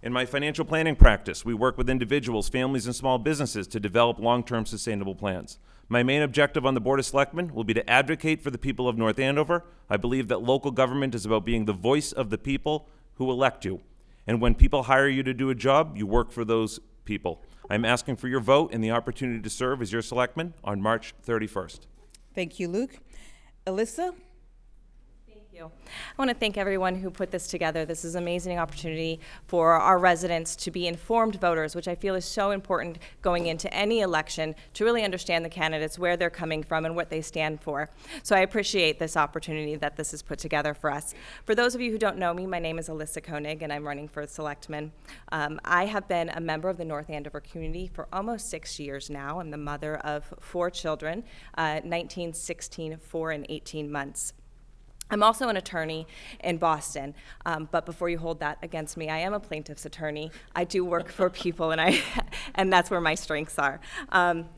In my financial planning practice, we work with individuals, families, and small businesses to develop long-term sustainable plans. My main objective on the Board of Selectmen will be to advocate for the people of North Andover. I believe that local government is about being the voice of the people who elect you. And when people hire you to do a job, you work for those people. I'm asking for your vote and the opportunity to serve as your selectman on March 31st. Thank you, Luke. Alyssa? I want to thank everyone who put this together. This is an amazing opportunity for our residents to be informed voters, which I feel is so important going into any election to really understand the candidates, where they're coming from, and what they stand for. So I appreciate this opportunity that this is put together for us. For those of you who don't know me, my name is Alyssa Koenig, and I'm running for Selectman. I have been a member of the North Andover community for almost 6 years now. I'm the mother of 4 children, 19, 16, 4, and 18 months. I'm also an attorney in Boston, but before you hold that against me, I am a plaintiff's attorney. I do work for people, and that's where my strengths are.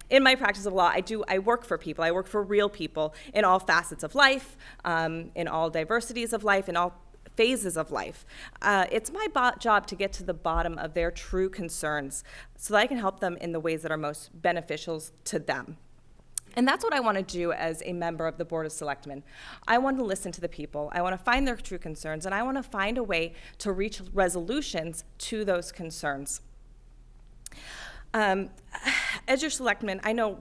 In my practice of law, I work for people. I work for real people in all facets of life, in all diversities of life, in all phases of life. It's my job to get to the bottom of their true concerns so that I can help them in the ways that are most beneficial to them. And that's what I want to do as a member of the Board of Selectmen. I want to listen to the people. I want to find their true concerns, and I want to find a way to reach resolutions to those concerns. As your selectman, I know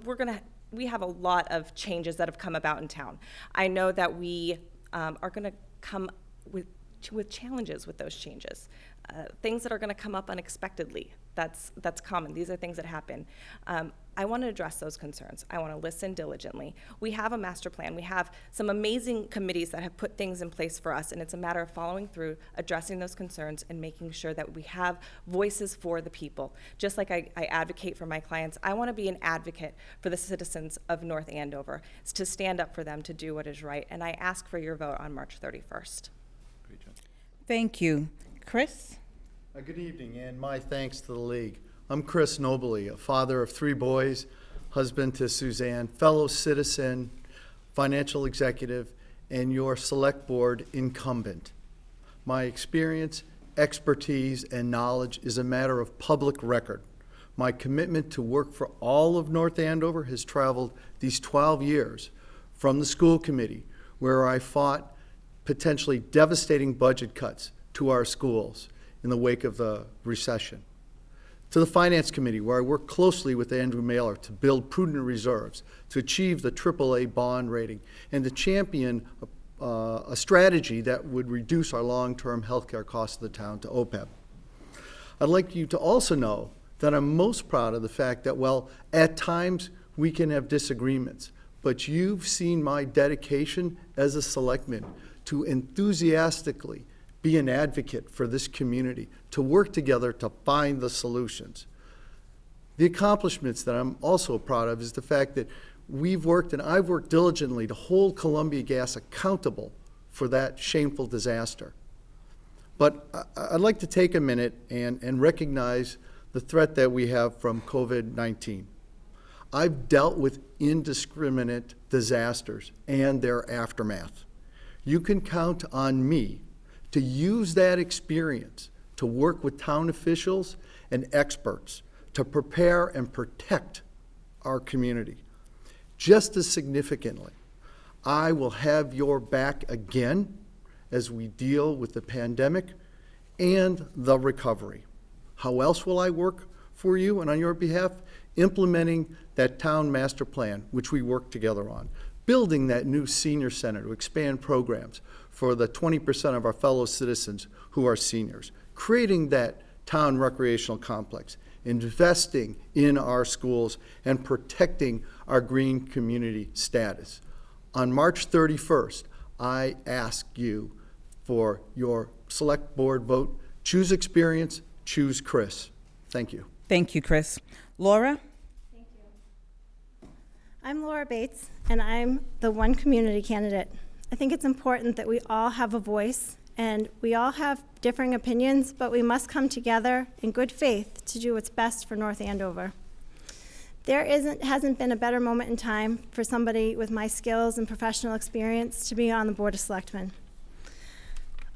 we have a lot of changes that have come about in town. I know that we are gonna come with challenges with those changes. Things that are gonna come up unexpectedly. That's common. These are things that happen. I want to address those concerns. I want to listen diligently. We have a master plan. We have some amazing committees that have put things in place for us, and it's a matter of following through, addressing those concerns, and making sure that we have voices for the people. Just like I advocate for my clients, I want to be an advocate for the citizens of North Andover, to stand up for them, to do what is right, and I ask for your vote on March 31st. Thank you. Chris? Good evening, and my thanks to the League. I'm Chris Nobley, a father of 3 boys, husband to Suzanne, fellow citizen, financial executive, and your select board incumbent. My experience, expertise, and knowledge is a matter of public record. My commitment to work for all of North Andover has traveled these 12 years from the school committee, where I fought potentially devastating budget cuts to our schools in the wake of the recession, to the Finance Committee, where I worked closely with Andrew Mailer to build prudent reserves, to achieve the AAA bond rating, and to champion a strategy that would reduce our long-term healthcare costs of the town to OPEB. I'd like you to also know that I'm most proud of the fact that, well, at times we can have disagreements, but you've seen my dedication as a selectman to enthusiastically be an advocate for this community, to work together to find the solutions. The accomplishments that I'm also proud of is the fact that we've worked, and I've worked diligently to hold Columbia Gas accountable for that shameful disaster. But I'd like to take a minute and recognize the threat that we have from COVID-19. I've dealt with indiscriminate disasters and their aftermath. You can count on me to use that experience to work with town officials and experts to prepare and protect our community. Just as significantly, I will have your back again as we deal with the pandemic and the recovery. How else will I work for you and on your behalf? Implementing that town master plan, which we work together on. Building that new senior center to expand programs for the 20% of our fellow citizens who are seniors. Creating that town recreational complex. Investing in our schools and protecting our green community status. On March 31st, I ask you for your select board vote. Choose experience, choose Chris. Thank you. Thank you, Chris. Laura? Thank you. I'm Laura Bates, and I'm the One Community candidate. I think it's important that we all have a voice, and we all have differing opinions, but we must come together in good faith to do what's best for North Andover. There hasn't been a better moment in time for somebody with my skills and professional experience to be on the Board of Selectmen.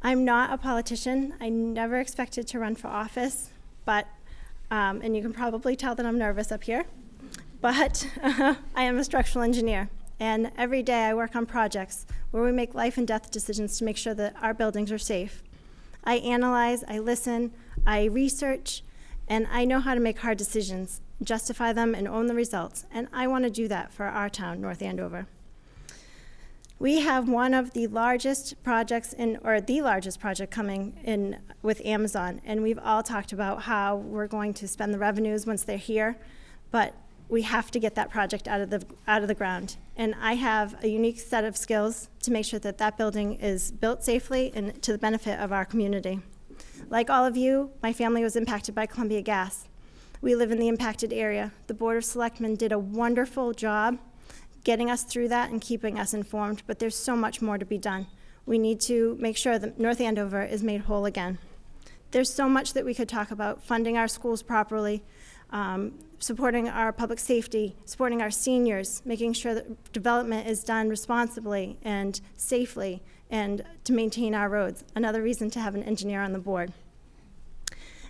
I'm not a politician. I never expected to run for office, but, and you can probably tell that I'm nervous up here, but I am a structural engineer. And every day I work on projects where we make life and death decisions to make sure that our buildings are safe. I analyze, I listen, I research, and I know how to make hard decisions, justify them, and own the results. And I want to do that for our town, North Andover. We have one of the largest projects the largest project coming in with Amazon. And we've all talked about how we're going to spend the revenues once they're here. But we have to get that project out of the ground. And I have a unique set of skills to make sure that that building is built safely and to the benefit of our community. Like all of you, my family was impacted by Columbia Gas. We live in the impacted area. The Board of Selectmen did a wonderful job getting us through that and keeping us informed, but there's so much more to be done. We need to make sure that North Andover is made whole again. There's so much that we could talk about: funding our schools properly, supporting our public safety, supporting our seniors, making sure that development is done responsibly and safely, and to maintain our roads. Another reason to have an engineer on the board.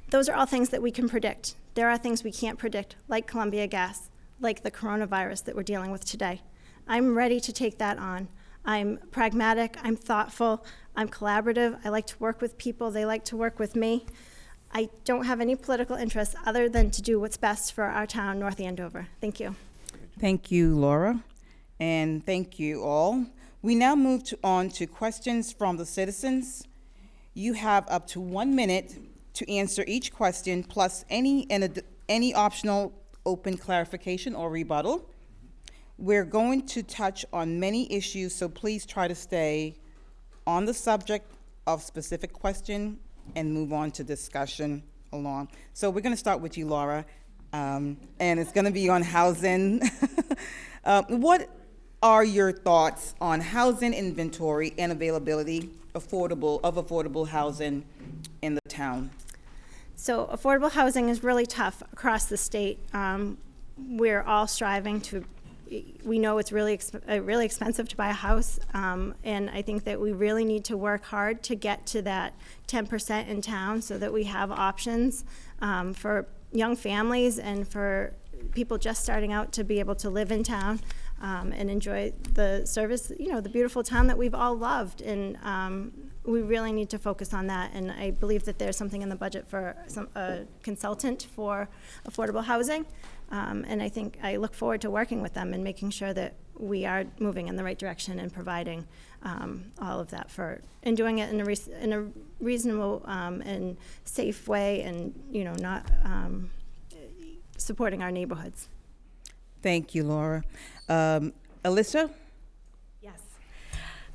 Those are all things that we can predict. There are things we can't predict, like Columbia Gas, like the coronavirus that we're dealing with today. I'm ready to take that on. I'm pragmatic, I'm thoughtful, I'm collaborative. I like to work with people, they like to work with me. I don't have any political interest other than to do what's best for our town, North Andover. Thank you. Thank you, Laura, and thank you all. We now move on to questions from the citizens. You have up to 1 minute to answer each question, plus any optional open clarification or rebuttal. We're going to touch on many issues, so please try to stay on the subject of specific question and move on to discussion along. So we're going to start with you, Laura, and it's going to be on housing. What are your thoughts on housing inventory and availability of affordable housing in the town? So affordable housing is really tough across the state. We're all striving to, we know it's really expensive to buy a house, and I think that we really need to work hard to get to that 10% in town so that we have options for young families and for people just starting out to be able to live in town and enjoy the service, the beautiful town that we've all loved. And we really need to focus on that. And I believe that there's something in the budget for a consultant for affordable housing. And I look forward to working with them and making sure that we are moving in the right direction and providing all of that and doing it in a reasonable and safe way, and not supporting our neighborhoods. Thank you, Laura. Alyssa? Yes.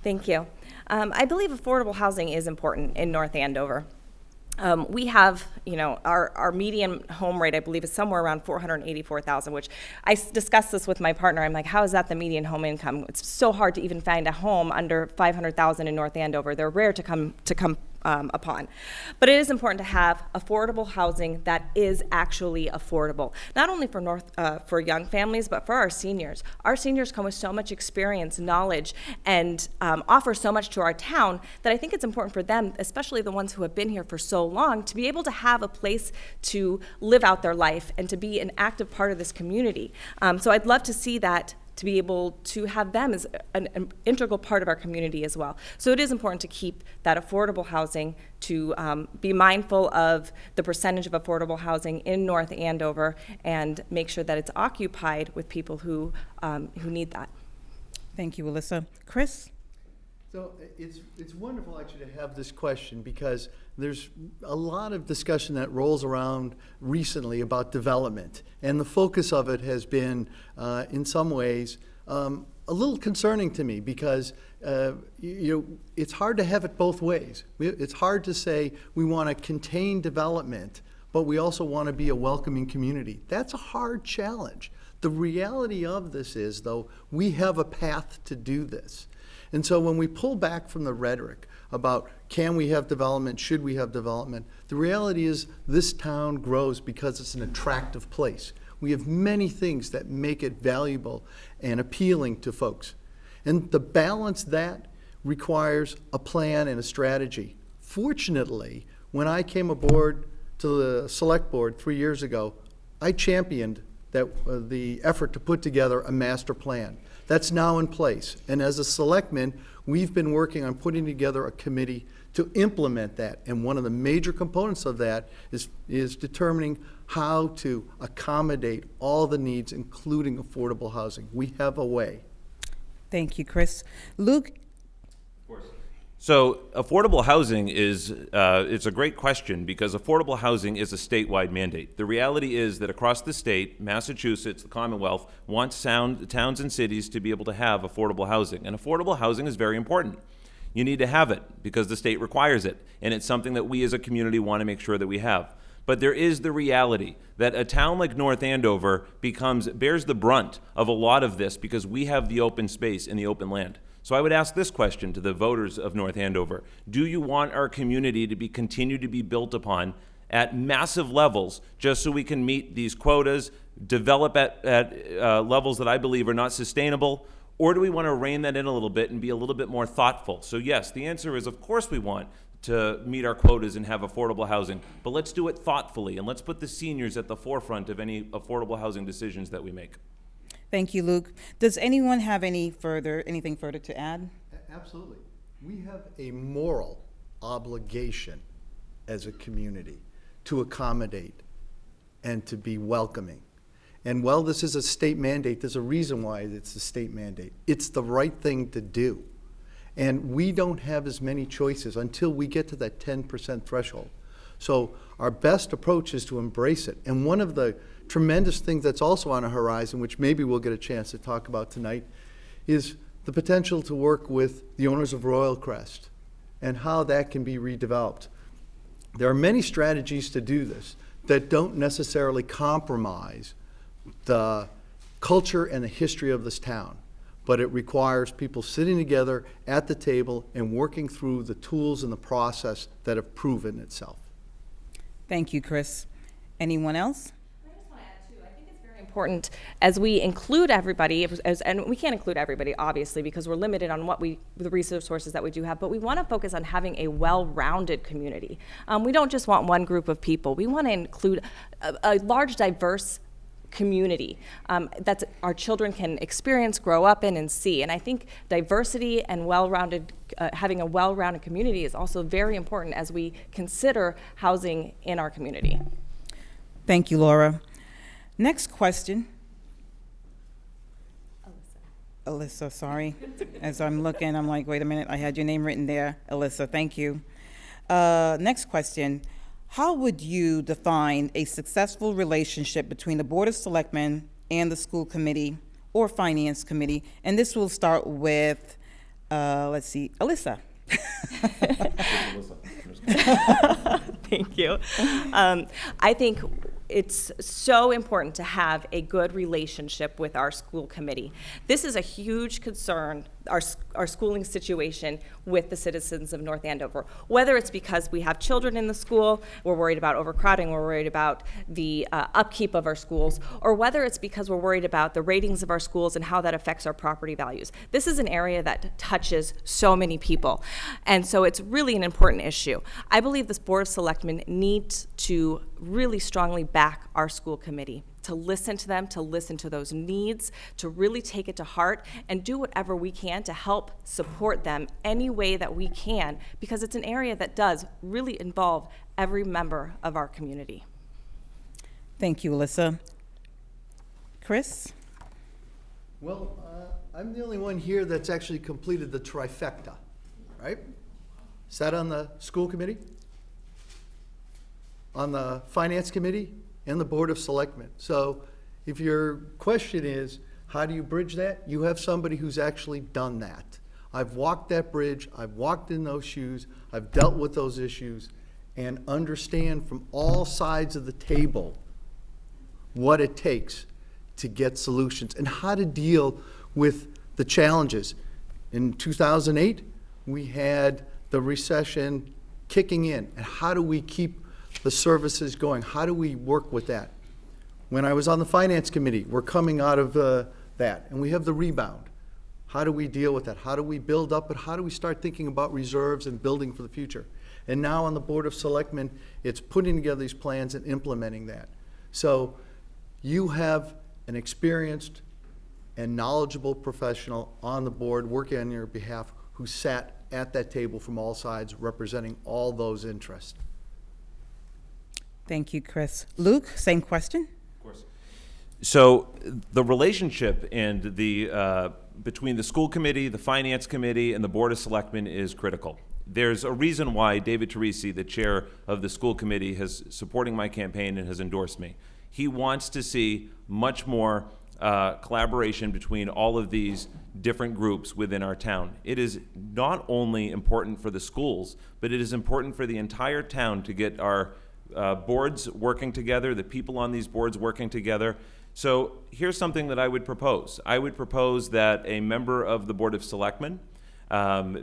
Thank you. I believe affordable housing is important in North Andover. We have, our median home rate, I believe, is somewhere around $484,000, which I discussed this with my partner. I'm like, how is that the median home income? It's so hard to even find a home under $500,000 in North Andover. They're rare to come upon. But it is important to have affordable housing that is actually affordable, not only for young families, but for our seniors. Our seniors come with so much experience, knowledge, and offer so much to our town that I think it's important for them, especially the ones who have been here for so long, to be able to have a place to live out their life and to be an active part of this community. So I'd love to see that, to be able to have them as an integral part of our community as well. So it is important to keep that affordable housing, to be mindful of the percentage of affordable housing in North Andover, and make sure that it's occupied with people who need that. Thank you, Alyssa. Chris? So it's wonderful actually to have this question, because there's a lot of discussion that rolls around recently about development, and the focus of it has been in some ways a little concerning to me, because it's hard to have it both ways. It's hard to say we want to contain development, but we also want to be a welcoming community. That's a hard challenge. The reality of this is, though, we have a path to do this. And so when we pull back from the rhetoric about can we have development, should we have development, the reality is this town grows because it's an attractive place. We have many things that make it valuable and appealing to folks. And to balance that requires a plan and a strategy. Fortunately, when I came aboard to the select board 3 years ago, I championed the effort to put together a master plan. That's now in place. And as a selectman, we've been working on putting together a committee to implement that. And one of the major components of that is determining how to accommodate all the needs, including affordable housing. We have a way. Thank you, Chris. Luke? So affordable housing is it's a great question, because affordable housing is a statewide mandate. The reality is that across the state, Massachusetts, the Commonwealth, wants towns and cities to be able to have affordable housing. And affordable housing is very important. You need to have it because the state requires it, and it's something that we as a community want to make sure that we have. But there is the reality that a town like North Andover bears the brunt of a lot of this, because we have the open space and the open land. So I would ask this question to the voters of North Andover. Do you want our community to continue to be built upon at massive levels just so we can meet these quotas, develop at levels that I believe are not sustainable? Or do we want to rein that in a little bit and be a little bit more thoughtful? So yes, the answer is, of course we want to meet our quotas and have affordable housing, but let's do it thoughtfully, and let's put the seniors at the forefront of any affordable housing decisions that we make. Thank you, Luke. Does anyone have anything further to add? Absolutely. We have a moral obligation as a community to accommodate and to be welcoming. And while this is a state mandate, there's a reason why it's a state mandate. It's the right thing to do. And we don't have as many choices until we get to that 10% threshold. So our best approach is to embrace it. And one of the tremendous things that's also on the horizon, which maybe we'll get a chance to talk about tonight, is the potential to work with the owners of Royal Crest and how that can be redeveloped. There are many strategies to do this that don't necessarily compromise the culture and the history of this town, but it requires people sitting together at the table and working through the tools and the process that have proven itself. Thank you, Chris. Anyone else? I just want to add too, I think it's very important as we include everybody, and we can't include everybody obviously because we're limited on the resources that we do have, but we want to focus on having a well-rounded community. We don't just want one group of people. We want to include a large, diverse community that our children can experience, grow up in, and see. And I think diversity and well-rounded, having a well-rounded community is also very important as we consider housing in our community. Thank you, Laura. Next question. Alyssa, sorry. As I'm looking, I'm like, wait a minute, I had your name written there. Alyssa, thank you. Next question. How would you define a successful relationship between the Board of Selectmen and the school committee or finance committee? And this will start with, let's see, Alyssa. Thank you. I think it's so important to have a good relationship with our school committee. This is a huge concern, our schooling situation with the citizens of North Andover. Whether it's because we have children in the school, we're worried about overcrowding, we're worried about the upkeep of our schools, or whether it's because we're worried about the ratings of our schools and how that affects our property values. This is an area that touches so many people, and so it's really an important issue. I believe this Board of Selectmen needs to really strongly back our school committee, to listen to them, to listen to those needs, to really take it to heart and do whatever we can to help support them any way that we can, because it's an area that does really involve every member of our community. Thank you, Alyssa. Chris? Well, I'm the only one here that's actually completed the trifecta, right? Sat on the school committee, on the finance committee, and the Board of Selectmen. So if your question is, how do you bridge that? You have somebody who's actually done that. I've walked that bridge, I've walked in those shoes, I've dealt with those issues, and understand from all sides of the table what it takes to get solutions and how to deal with the challenges. In 2008, we had the recession kicking in, and how do we keep the services going? How do we work with that? When I was on the finance committee, we're coming out of that, and we have the rebound. How do we deal with that? How do we build up, but how do we start thinking about reserves and building for the future? And now on the Board of Selectmen, it's putting together these plans and implementing that. So you have an experienced and knowledgeable professional on the board working on your behalf who sat at that table from all sides representing all those interests. Thank you, Chris. Luke, same question? Of course. So the relationship and the between the school committee, the finance committee, and the Board of Selectmen is critical. There's a reason why David Teresi, the chair of the school committee, is supporting my campaign and has endorsed me. He wants to see much more collaboration between all of these different groups within our town. It is not only important for the schools, but it is important for the entire town to get our boards working together, the people on these boards working together. So here's something that I would propose. I would propose that a member of the Board of Selectmen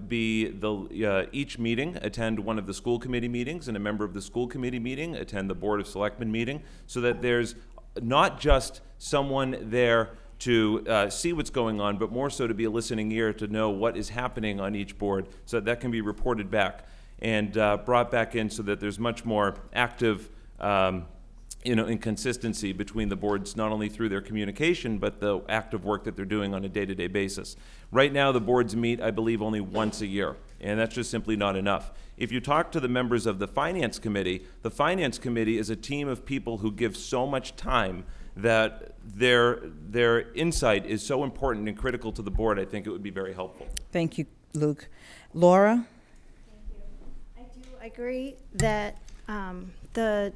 each meeting attend one of the school committee meetings, and a member of the school committee meeting attend the Board of Selectmen meeting, so that there's not just someone there to see what's going on, but more so to be a listening ear to know what is happening on each board, so that can be reported back and brought back in, so that there's much more active inconsistency between the boards, not only through their communication, but the active work that they're doing on a day-to-day basis. Right now, the boards meet, I believe, only once a year, and that's just simply not enough. If you talk to the members of the Finance Committee is a team of people who give so much time that their insight is so important and critical to the board. I think it would be very helpful. Thank you, Luke. Laura? I do agree that the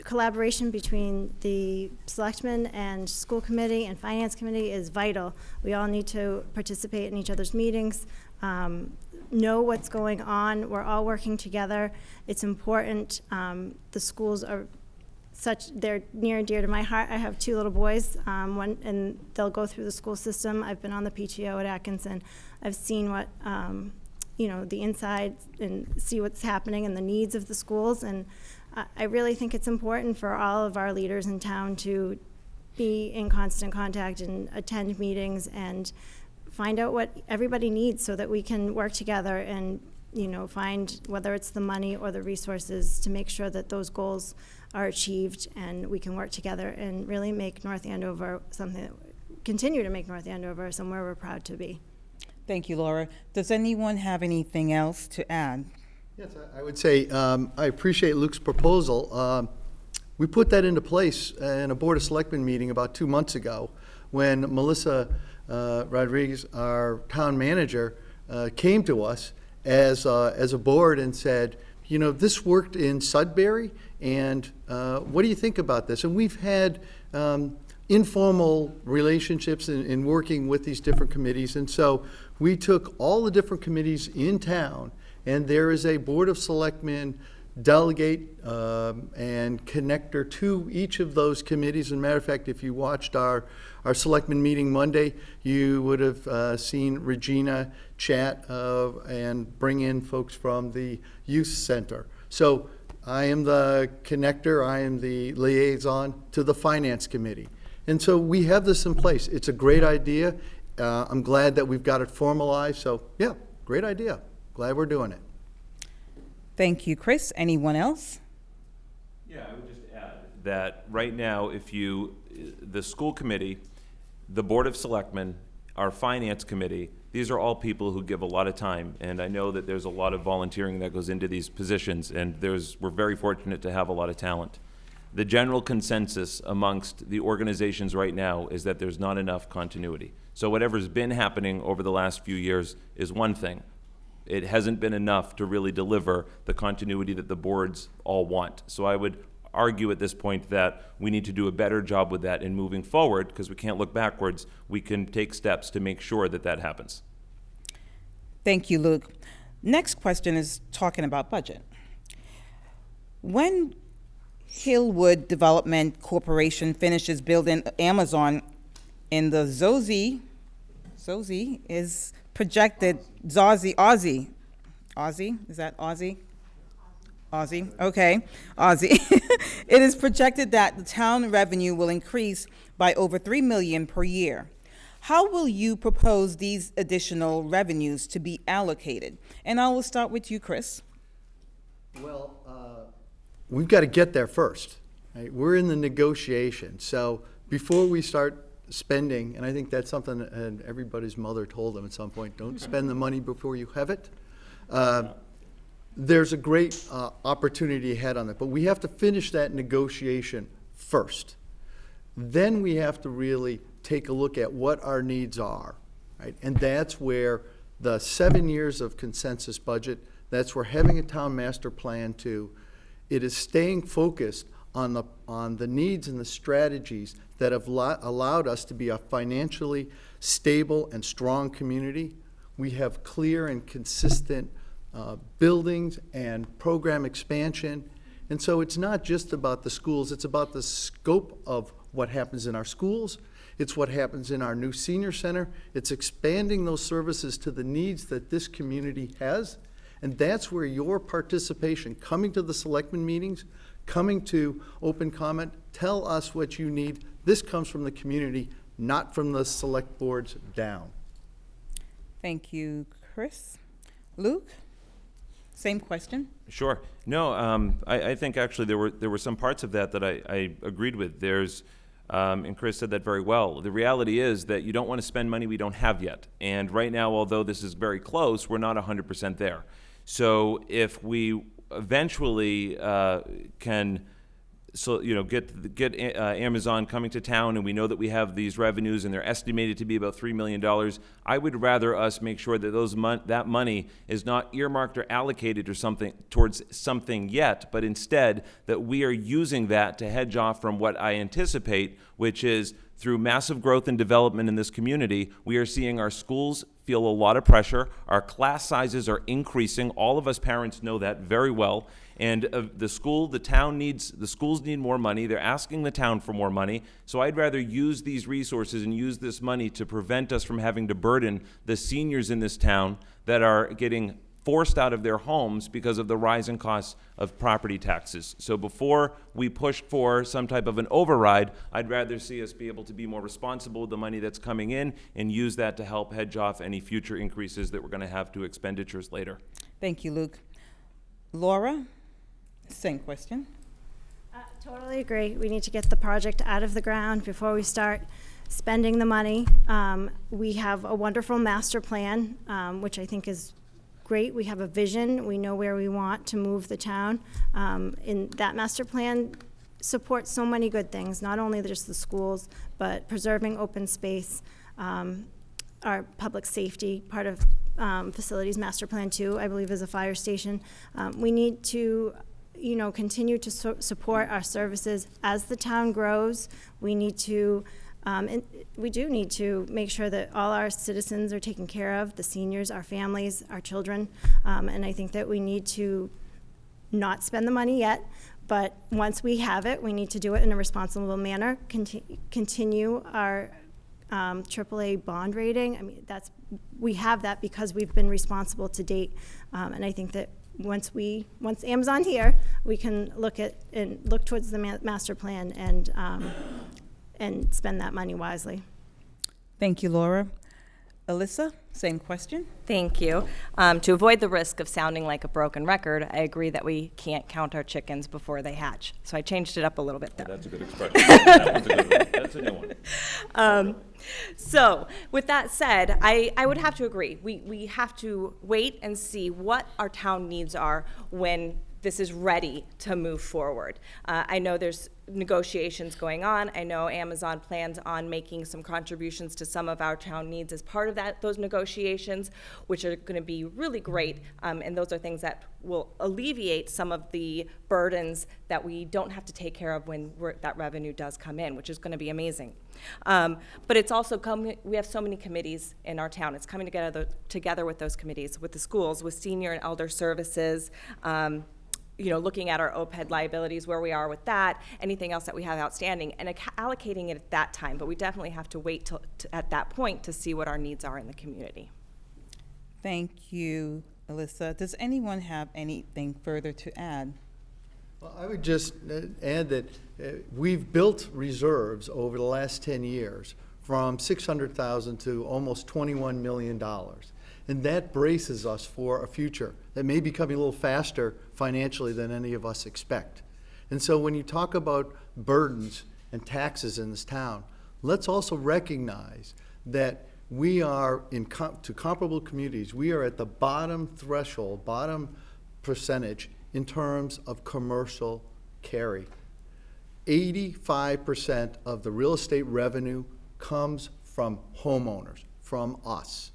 collaboration between the selectmen and school committee and finance committee is vital. We all need to participate in each other's meetings, know what's going on. We're all working together. It's important. The schools are they're near and dear to my heart. I have 2 little boys, and they'll go through the school system. I've been on the PTO at Atkinson. I've seen what, the inside and see what's happening and the needs of the schools. And I really think it's important for all of our leaders in town to be in constant contact and attend meetings and find out what everybody needs so that we can work together and, find whether it's the money or the resources to make sure that those goals are achieved and we can work together and really make North Andover continue to make North Andover somewhere we're proud to be. Thank you, Laura. Does anyone have anything else to add? Yes, I would say I appreciate Luke's proposal. We put that into place in a Board of Selectmen meeting about 2 months ago when Melissa Rodriguez, our town manager, came to us as a board and said, this worked in Sudbury, and what do you think about this? And we've had informal relationships in working with these different committees, and so we took all the different committees in town, and there is a Board of Selectmen delegate and connector to each of those committees. As a matter of fact, if you watched our selectmen meeting Monday, you would have seen Regina chat and bring in folks from the youth center. So I am the connector, I am the liaison to the finance committee. And so we have this in place. It's a great idea. I'm glad that we've got it formalized. So yeah, great idea. Glad we're doing it. Thank you, Chris. Anyone else? Yeah, I would just add that right now, the school committee, the Board of Selectmen, our finance committee, these are all people who give a lot of time, and I know that there's a lot of volunteering that goes into these positions, and we're very fortunate to have a lot of talent. The general consensus amongst the organizations right now is that there's not enough continuity. So whatever's been happening over the last few years is one thing. It hasn't been enough to really deliver the continuity that the boards all want. So I would argue at this point that we need to do a better job with that in moving forward, because we can't look backwards. We can take steps to make sure that that happens. Thank you, Luke. Next question is talking about budget. When Hillwood Development Corporation finishes building Amazon in the Aussie is projected, Aussie, is that Aussie? Aussie, okay, Aussie. It is projected that the town revenue will increase by over $3 million per year. How will you propose these additional revenues to be allocated? And I will start with you, Chris. Well, we've got to get there first. Right? We're in the negotiation. So before we start spending, and I think that's something that everybody's mother told them at some point, don't spend the money before you have it. There's a great opportunity ahead on that, but we have to finish that negotiation first. Then we have to really take a look at what our needs are, right? And that's where the 7 years of consensus budget, that's where having a town master plan it is staying focused on the needs and the strategies that have allowed us to be a financially stable and strong community. We have clear and consistent buildings and program expansion. And so it's not just about the schools, it's about the scope of what happens in our schools. It's what happens in our new senior center. It's expanding those services to the needs that this community has. And that's where your participation, coming to the selectmen meetings, coming to open comment, tell us what you need. This comes from the community, not from the select boards down. Thank you, Chris. Luke, same question. Sure. No, I think actually there were some parts of that I agreed with. There's And Chris said that very well. The reality is that you don't want to spend money we don't have yet. And right now, although this is very close, we're not 100% there. So if we eventually can get Amazon coming to town, and we know that we have these revenues, and they're estimated to be about $3 million. I would rather us make sure that that money is not earmarked or allocated or something towards something yet, but instead that we are using that to hedge off from what I anticipate, which is through massive growth and development in this community, we are seeing our schools feel a lot of pressure. Our class sizes are increasing. All of us parents know that very well. And the schools need more money. They're asking the town for more money. So I'd rather use these resources and use this money to prevent us from having to burden the seniors in this town that are getting forced out of their homes because of the rising costs of property taxes. So before we push for some type of an override, I'd rather see us be able to be more responsible with the money that's coming in and use that to help hedge off any future increases that we're going to have to expenditures later. Thank you, Luke. Laura, same question. Totally agree. We need to get the project out of the ground before we start spending the money. We have a wonderful master plan, which I think is great. We have a vision. We know where we want to move the town. And that master plan supports so many good things, not only just the schools, but preserving open space, our public safety, part of facilities master plan too, I believe, is a fire station. We need to continue to support our services as the town grows. We need to, and we do need to make sure that all our citizens are taken care of, the seniors, our families, our children. And I think that we need to not spend the money yet, but once we have it, we need to do it in a responsible manner, continue our AAA bond rating. I mean, we have that because we've been responsible to date. And I think that once Amazon here, we can look towards the master plan and spend that money wisely. Thank you, Laura. Alyssa, same question. Thank you. To avoid the risk of sounding like a broken record, I agree that we can't count our chickens before they hatch. So I changed it up a little bit there. That's a good expression. That's a good one. That's a new one. So with that said, I would have to agree. We have to wait and see what our town needs are when this is ready to move forward. I know there's negotiations going on. I know Amazon plans on making some contributions to some of our town needs as part of those negotiations, which are going to be really great. And those are things that will alleviate some of the burdens that we don't have to take care of when that revenue does come in, which is going to be amazing. But it's also we have so many committees in our town. It's coming together with those committees, with the schools, with senior and elder services, looking at our OPED liabilities, where we are with that, anything else that we have outstanding, and allocating it at that time. But we definitely have to wait at that point to see what our needs are in the community. Thank you, Alyssa. Does anyone have anything further to add? Well, I would just add that we've built reserves over the last 10 years from $600,000 to almost $21 million. And that braces us for a future that may be coming a little faster financially than any of us expect. And so when you talk about burdens and taxes in this town, let's also recognize that we are, to comparable communities, we are at the bottom threshold, bottom percentage in terms of commercial carry. 85% of the real estate revenue comes from homeowners, from us.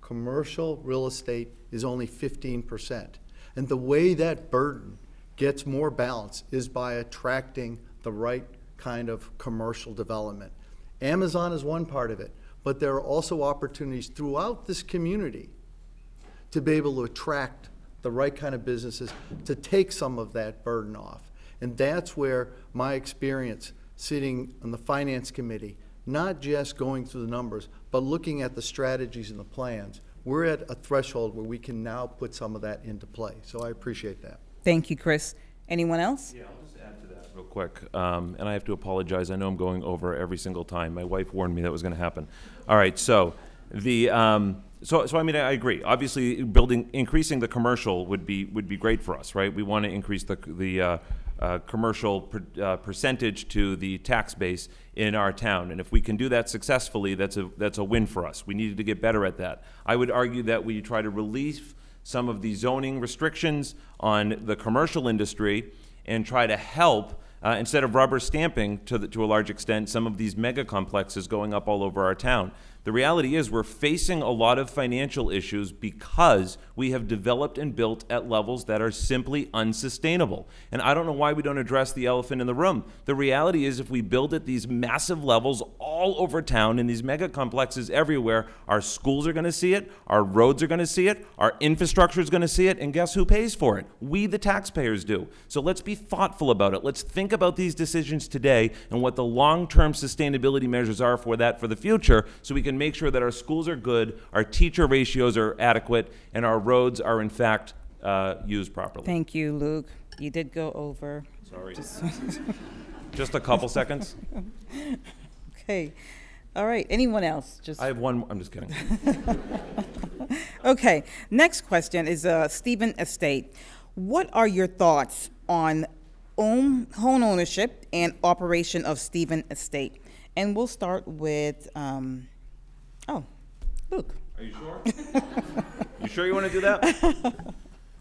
Commercial real estate is only 15%. And the way that burden gets more balance is by attracting the right kind of commercial development. Amazon is one part of it, but there are also opportunities throughout this community to be able to attract the right kind of businesses to take some of that burden off. And that's where my experience sitting on the finance committee, not just going through the numbers, but looking at the strategies and the plans, we're at a threshold where we can now put some of that into play. So I appreciate that. Thank you, Chris. Anyone else? Yeah, I'll just add to that real quick. And I have to apologize. I know I'm going over every single time. My wife warned me that was going to happen. All right, so So I mean, I agree. Obviously, increasing the commercial would be great for us, right? We want to increase the commercial percentage to the tax base in our town. And if we can do that successfully, that's a win for us. We needed to get better at that. I would argue that we try to relieve some of the zoning restrictions on the commercial industry and try to help, instead of rubber stamping to a large extent, some of these mega complexes going up all over our town. The reality is we're facing a lot of financial issues because we have developed and built at levels that are simply unsustainable. And I don't know why we don't address the elephant in the room. The reality is if we build at these massive levels all over town in these mega complexes everywhere, our schools are going to see it, our roads are going to see it, our infrastructure is going to see it, and guess who pays for it? We, the taxpayers, do. So let's be thoughtful about it. Let's think about these decisions today and what the long-term sustainability measures are for that for the future so we can make sure that our schools are good, our teacher ratios are adequate, and our roads are in fact used properly. Thank you, Luke. You did go over. Sorry. Just a couple seconds. Okay. All right. Anyone else? I have one. I'm just kidding. Okay. Next question is Stephen Estate. What are your thoughts on home ownership and operation of Stephen Estate? And we'll start with, Luke. Are you sure? You sure you want to do that?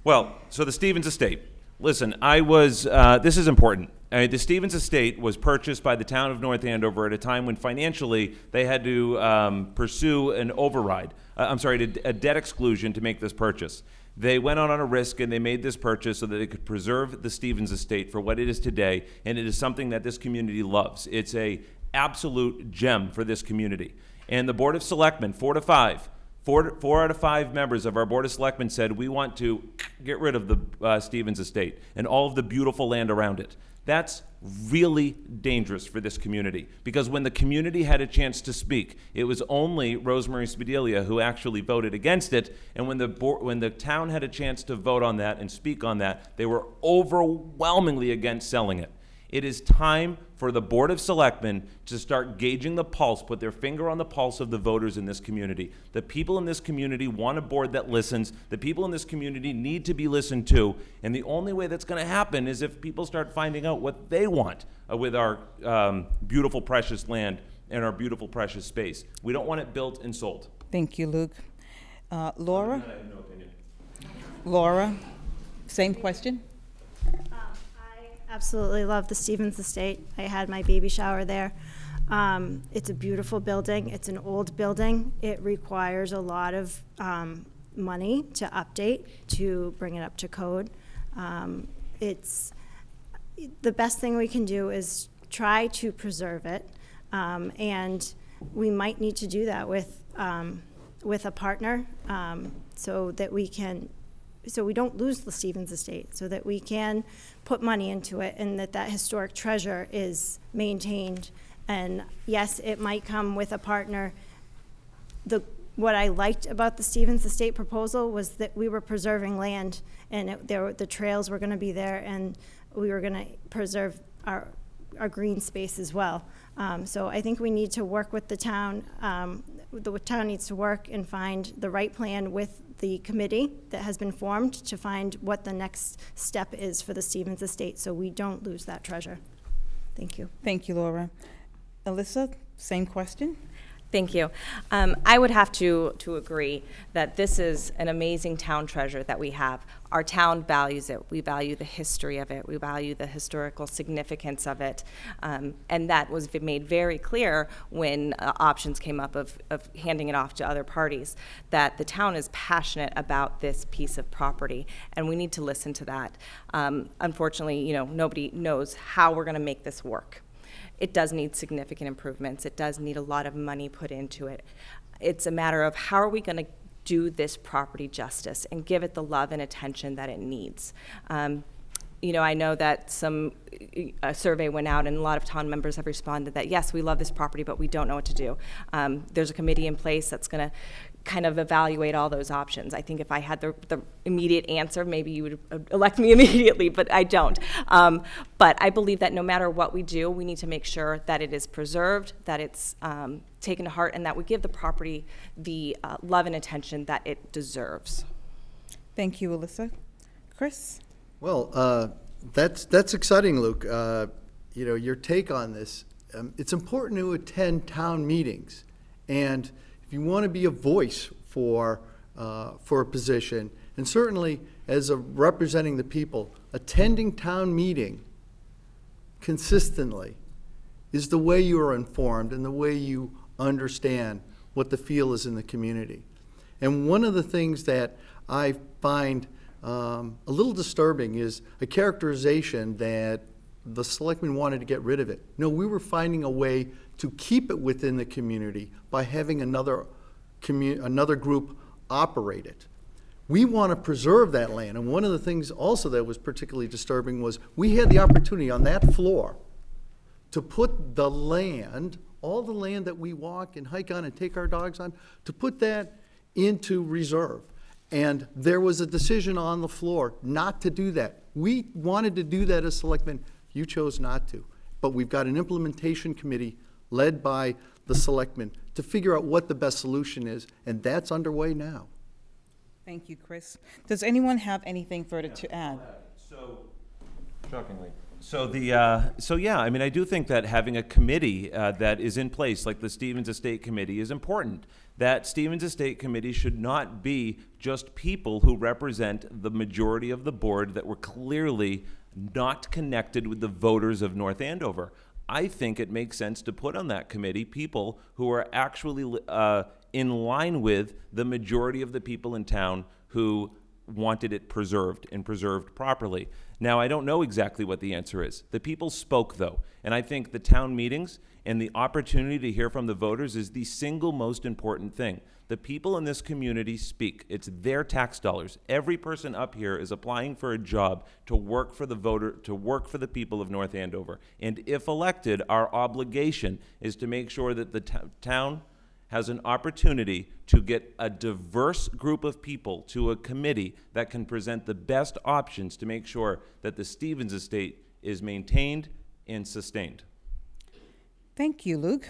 Well, so the Stevens Estate. Listen, this is important. The Stevens Estate was purchased by the town of North Andover at a time when financially they had to pursue an override, a debt exclusion to make this purchase. They went on a risk and they made this purchase so that they could preserve the Stevens Estate for what it is today, and it is something that this community loves. It's a absolute gem for this community. And the Board of Selectmen, 4 out of 5 members of our Board of Selectmen said we want to get rid of the Stevens Estate and all of the beautiful land around it. That's really dangerous for this community because when the community had a chance to speak, it was only Rosemary Spadalia who actually voted against it, and when the town had a chance to vote on that and speak on that, they were overwhelmingly against selling it. It is time for the Board of Selectmen to start gauging the pulse, put their finger on the pulse of the voters in this community. The people in this community want a board that listens. The people in this community need to be listened to. And the only way that's going to happen is if people start finding out what they want with our beautiful, precious land and our beautiful, precious space. We don't want it built and sold. Thank you, Luke. Laura? I have no opinion. Laura, same question? Absolutely love the Stevens Estate. I had my baby shower there. It's a beautiful building. It's an old building. It requires a lot of money to update, to bring it up to code. It's the best thing we can do is try to preserve it, and we might need to do that with a partner, so that we don't lose the Stevens Estate, so that we can put money into it and that historic treasure is maintained. And yes, it might come with a partner. What I liked about the Stevens Estate proposal was that we were preserving land, and the trails were going to be there, and we were going to preserve our green space as well. So I think we need to work with the town. The town needs to work and find the right plan with the committee that has been formed to find what the next step is for the Stevens Estate so we don't lose that treasure. Thank you. Thank you, Laura. Alyssa, same question? Thank you. I would have to agree that this is an amazing town treasure that we have. Our town values it. We value the history of it. We value the historical significance of it. And that was made very clear when options came up of handing it off to other parties, that the town is passionate about this piece of property, and we need to listen to that. Unfortunately, nobody knows how we're going to make this work. It does need significant improvements. It does need a lot of money put into it. It's a matter of how are we going to do this property justice and give it the love and attention that it needs. I know that a survey went out and a lot of town members have responded that, yes, we love this property, but we don't know what to do. There's a committee in place that's going to kind of evaluate all those options. I think if I had the immediate answer, maybe you would elect me immediately, but I don't. But I believe that no matter what we do, we need to make sure that it is preserved, that it's taken to heart, and that we give the property the love and attention that it deserves. Thank you, Alyssa. Chris? Well, That's exciting, Luke. You know, your take on this. It's important to attend town meetings, and if you want to be a voice for a position, and certainly as representing the people, attending town meeting consistently is the way you are informed and the way you understand what the feel is in the community. And one of the things that I find a little disturbing is a characterization that the selectmen wanted to get rid of it. No, we were finding a way to keep it within the community by having another group operate it. We want to preserve that land, and one of the things also that was particularly disturbing was we had the opportunity on that floor to put the land, all the land that we walk and hike on and take our dogs on, to put that into reserve. And there was a decision on the floor not to do that. We wanted to do that as selectmen. You chose not to. But we've got an implementation committee led by the selectmen to figure out what the best solution is, and that's underway now. Thank you, Chris. Does anyone have anything further to add? So, shockingly. So yeah, I mean, I do think that having a committee that is in place, like the Stevens Estate Committee, is important. That Stevens Estate Committee should not be just people who represent the majority of the board that were clearly not connected with the voters of North Andover. I think it makes sense to put on that committee people who are actually in line with the majority of the people in town who wanted it preserved and preserved properly. Now, I don't know exactly what the answer is. The people spoke, though, and I think the town meetings and the opportunity to hear from the voters is the single most important thing. The people in this community speak. It's their tax dollars. Every person up here is applying for a job to work for the voter, to work for the people of North Andover. And if elected, our obligation is to make sure that the town has an opportunity to get a diverse group of people to a committee that can present the best options to make sure that the Stevens Estate is maintained and sustained. Thank you, Luke.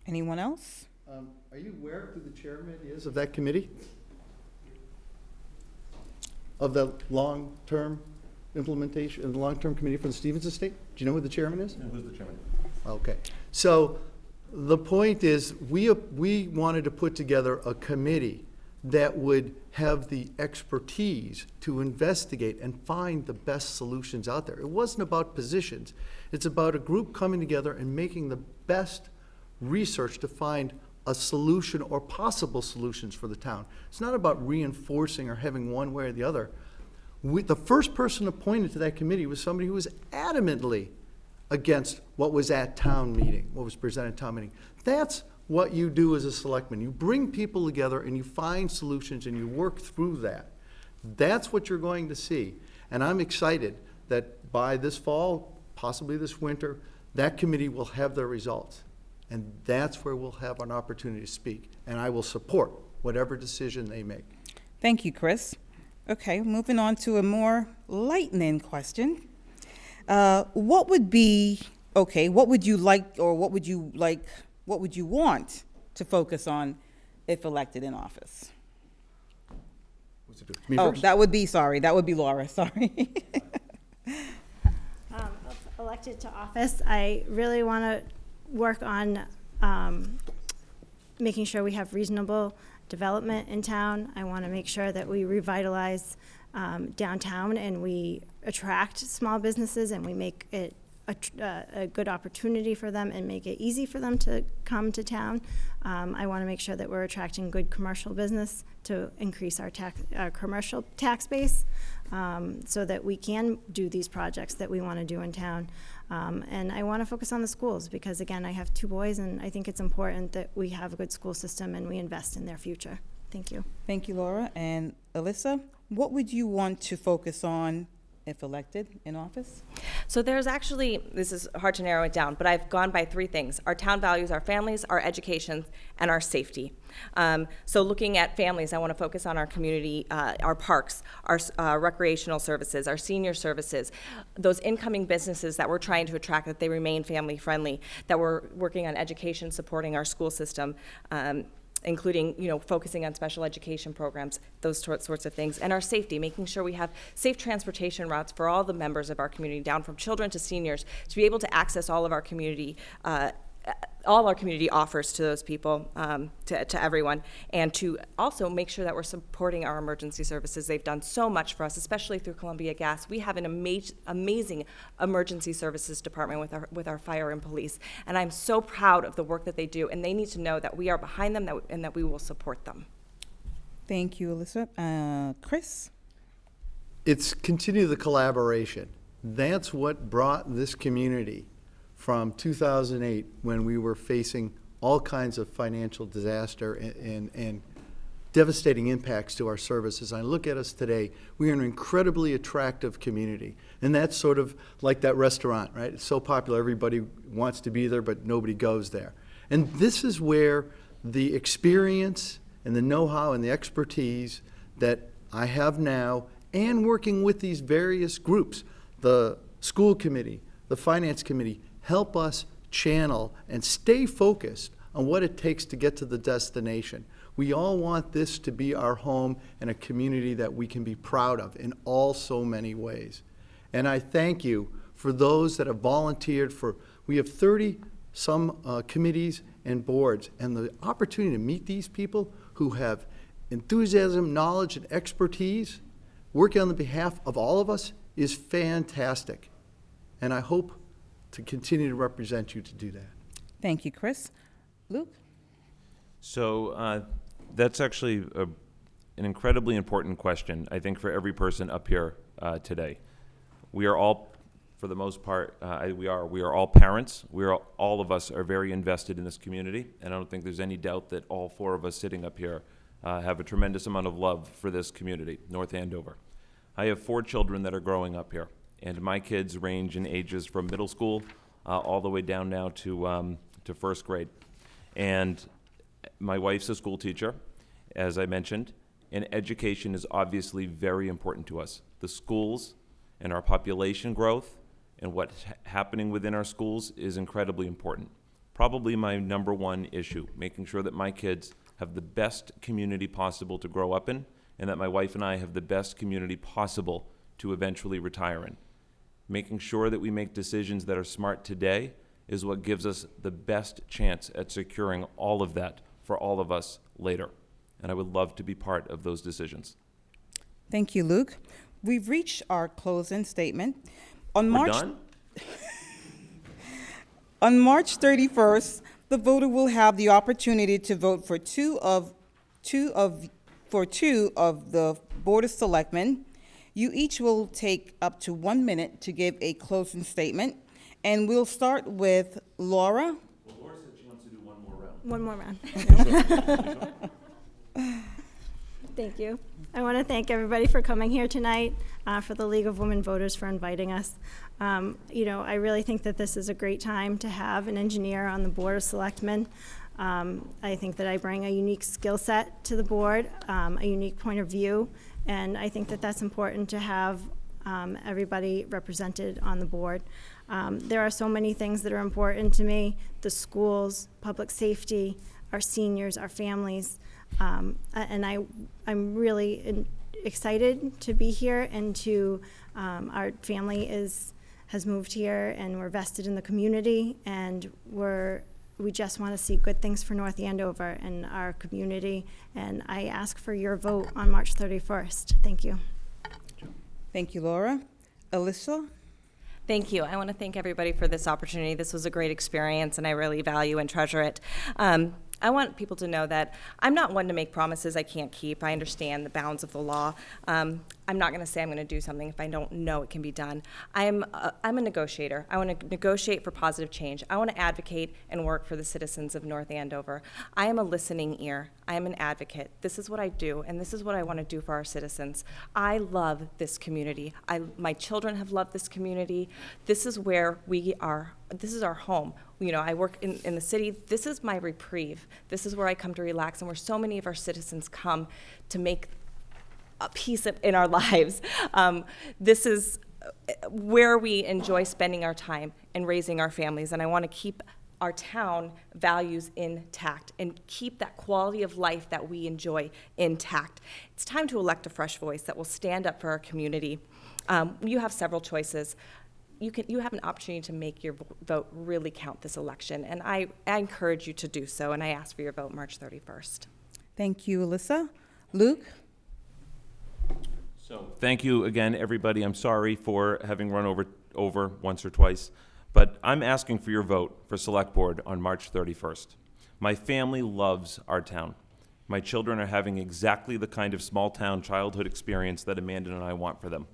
Anyone else? Are you aware of who the chairman is of that committee? Of the long-term implementation, and the long-term committee for the Stevens Estate? Do you know who the chairman is? Who's the chairman? Okay. So the point is, we wanted to put together a committee that would have the expertise to investigate and find the best solutions out there. It wasn't about positions. It's about a group coming together and making the best research to find a solution or possible solutions for the town. It's not about reinforcing or having one way or the other. The first person appointed to that committee was somebody who was adamantly against what was at town meeting, what was presented at town meeting. That's what you do as a selectman. You bring people together and you find solutions and you work through that. That's what you're going to see. And I'm excited that by this fall, possibly this winter, that committee will have their results. And that's where we'll have an opportunity to speak. And I will support whatever decision they make. Thank you, Chris. Okay, moving on to a more lightning question. What would you like, or what would you want to focus on if elected in office? What's it do? Me first? That would be Laura, sorry. If elected to office, I really want to work on making sure we have reasonable development in town. I want to make sure that we revitalize downtown and we attract small businesses and we make it a good opportunity for them and make it easy for them to come to town. I want to make sure that we're attracting good commercial business to increase our commercial tax base so that we can do these projects that we want to do in town. And I want to focus on the schools because, again, I have 2 boys and I think it's important that we have a good school system and we invest in their future. Thank you. Thank you, Laura. And Alyssa, what would you want to focus on if elected in office? So there's actually, this is hard to narrow it down, but I've gone by 3 things: our town values, our families, our education, and our safety. So looking at families, I want to focus on our community, our parks, our recreational services, our senior services, those incoming businesses that we're trying to attract, that they remain family friendly, that we're working on education, supporting our school system, including, focusing on special education programs, those sorts of things, and our safety, making sure we have safe transportation routes for all the members of our community, down from children to seniors, to be able to access all our community offers to those people, to everyone, and to also make sure that we're supporting our emergency services. They've done so much for us, especially through Columbia Gas. We have an amazing emergency services department with our fire and police, and I'm so proud of the work that they do, and they need to know that we are behind them and that we will support them. Thank you, Alyssa. Chris? It's continue the collaboration. That's what brought this community from 2008, when we were facing all kinds of financial disaster and devastating impacts to our services. I look at us today, we are an incredibly attractive community. And that's sort of like that restaurant, right? It's so popular, everybody wants to be there, but nobody goes there. And this is where the experience and the know-how and the expertise that I have now, and working with these various groups, the school committee, the finance committee, help us channel and stay focused on what it takes to get to the destination. We all want this to be our home and a community that we can be proud of in all so many ways. And I thank you for those that have volunteered for, we have 30 some committees and boards, and the opportunity to meet these people who have enthusiasm, knowledge, and expertise working on the behalf of all of us is fantastic. And I hope to continue to represent you to do that. Thank you, Chris. Luke? So that's actually an incredibly important question, I think, for every person up here today. We are all, for the most part, we are all parents. All of us are very invested in this community, and I don't think there's any doubt that all four of us sitting up here have a tremendous amount of love for this community, North Andover. I have 4 children that are growing up here, and my kids range in ages from middle school all the way down now to first grade. And my wife's a school teacher, as I mentioned, and education is obviously very important to us. The schools and our population growth and what's happening within our schools is incredibly important. Probably my #1 issue, making sure that my kids have the best community possible to grow up in, and that my wife and I have the best community possible to eventually retire in. Making sure that we make decisions that are smart today is what gives us the best chance at securing all of that for all of us later. And I would love to be part of those decisions. Thank you, Luke. We've reached our closing statement. We're done? On March 31st, the voter will have the opportunity to vote for two of the Board of Selectmen. You each will take up to 1 minute to give a closing statement, and we'll start with Laura. Well, Laura said she wants to do one more round. One more round. Thank you. I want to thank everybody for coming here tonight, for the League of Women Voters for inviting us. I really think that this is a great time to have an engineer on the Board of Selectmen. I think that I bring a unique skill set to the board, a unique point of view, and I think that that's important to have everybody represented on the board. There are so many things that are important to me: the schools, public safety, our seniors, our families, and I'm really excited to be here, and to our family has moved here, and we're vested in the community, and we just want to see good things for North Andover and our community, and I ask for your vote on March 31st. Thank you. Thank you, Laura. Alyssa? Thank you. I want to thank everybody for this opportunity. This was a great experience, and I really value and treasure it. I want people to know that I'm not one to make promises I can't keep. I understand the bounds of the law. I'm not going to say I'm going to do something if I don't know it can be done. I'm a negotiator. I want to negotiate for positive change. I want to advocate and work for the citizens of North Andover. I am a listening ear. I am an advocate. This is what I do, and this is what I want to do for our citizens. I love this community. My children have loved this community. This is where we are. This is our home. I work in the city. This is my reprieve. This is where I come to relax, and where so many of our citizens come to make a peace in our lives. This is where we enjoy spending our time and raising our families, and I want to keep our town values intact and keep that quality of life that we enjoy intact. It's time to elect a fresh voice that will stand up for our community. You have several choices. You have an opportunity to make your vote really count this election, and I encourage you to do so, and I ask for your vote March 31st. Thank you, Alyssa. Luke? So, thank you again, everybody. I'm sorry for having run over once or twice, but I'm asking for your vote for Select Board on March 31st. My family loves our town. My children are having exactly the kind of small-town childhood experience that Amanda and I want for them.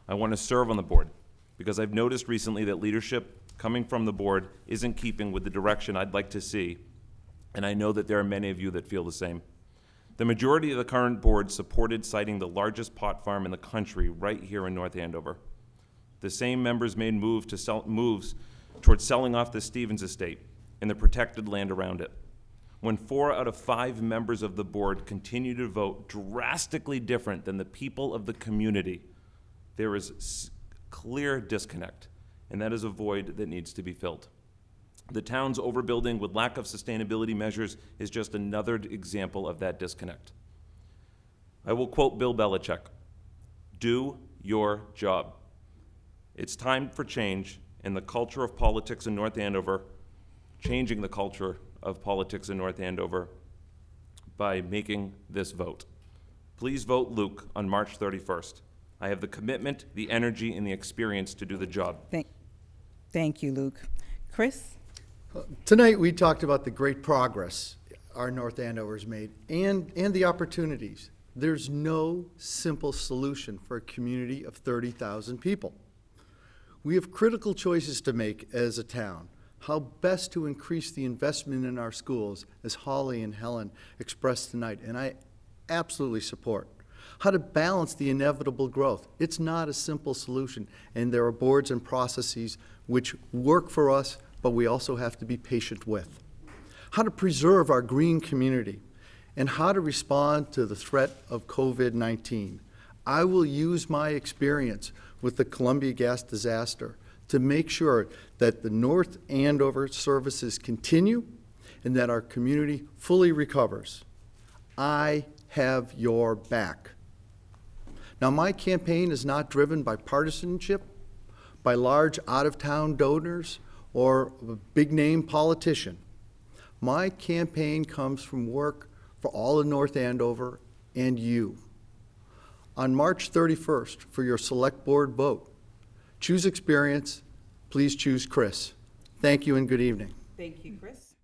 I want to serve on the board because I've noticed recently that leadership coming from the board isn't keeping with the direction I'd like to see, and I know that there are many of you that feel the same. The majority of the current board supported siting the largest pot farm in the country right here in North Andover. The same members made moves towards selling off the Stevens estate and the protected land around it. When 4 out of 5 members of the board continue to vote drastically different than the people of the community, there is clear disconnect, and that is a void that needs to be filled. The town's overbuilding with lack of sustainability measures is just another example of that disconnect. I will quote Bill Belichick, "Do your job." It's time for change in the culture of politics in North Andover, changing the culture of politics in North Andover by making this vote. Please vote Luke on March 31st. I have the commitment, the energy, and the experience to do the job. Thank you, Luke. Chris? Tonight, we talked about the great progress our North Andover's made and the opportunities. There's no simple solution for a community of 30,000 people. We have critical choices to make as a town. How best to increase the investment in our schools, as Holly and Helen expressed tonight, and I absolutely support. How to balance the inevitable growth. It's not a simple solution, and there are boards and processes which work for us, but we also have to be patient with. How to preserve our green community, and how to respond to the threat of COVID-19. I will use my experience with the Columbia Gas disaster to make sure that the North Andover services continue and that our community fully recovers. I have your back. Now, my campaign is not driven by partisanship, by large out-of-town donors, or a big-name politician. My campaign comes from work for all of North Andover and you. On March 31st, for your Select Board vote, choose experience. Please choose Chris. Thank you and good evening. Thank you, Chris.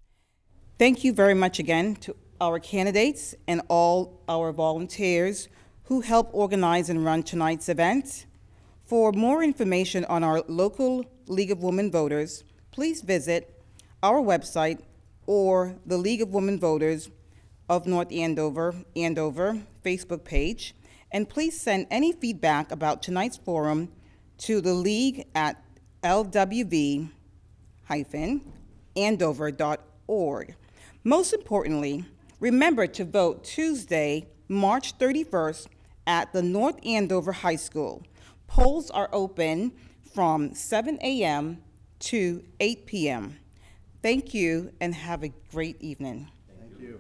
Thank you very much again to our candidates and all our volunteers who helped organize and run tonight's event. For more information on our local League of Women Voters, please visit our website or the League of Women Voters of North Andover Facebook page. And please send any feedback about tonight's forum to the League at lwv-andover.org. Most importantly, remember to vote Tuesday, March 31st at the North Andover High School. Polls are open from 7 a.m. to 8 p.m. Thank you and have a great evening. Thank you.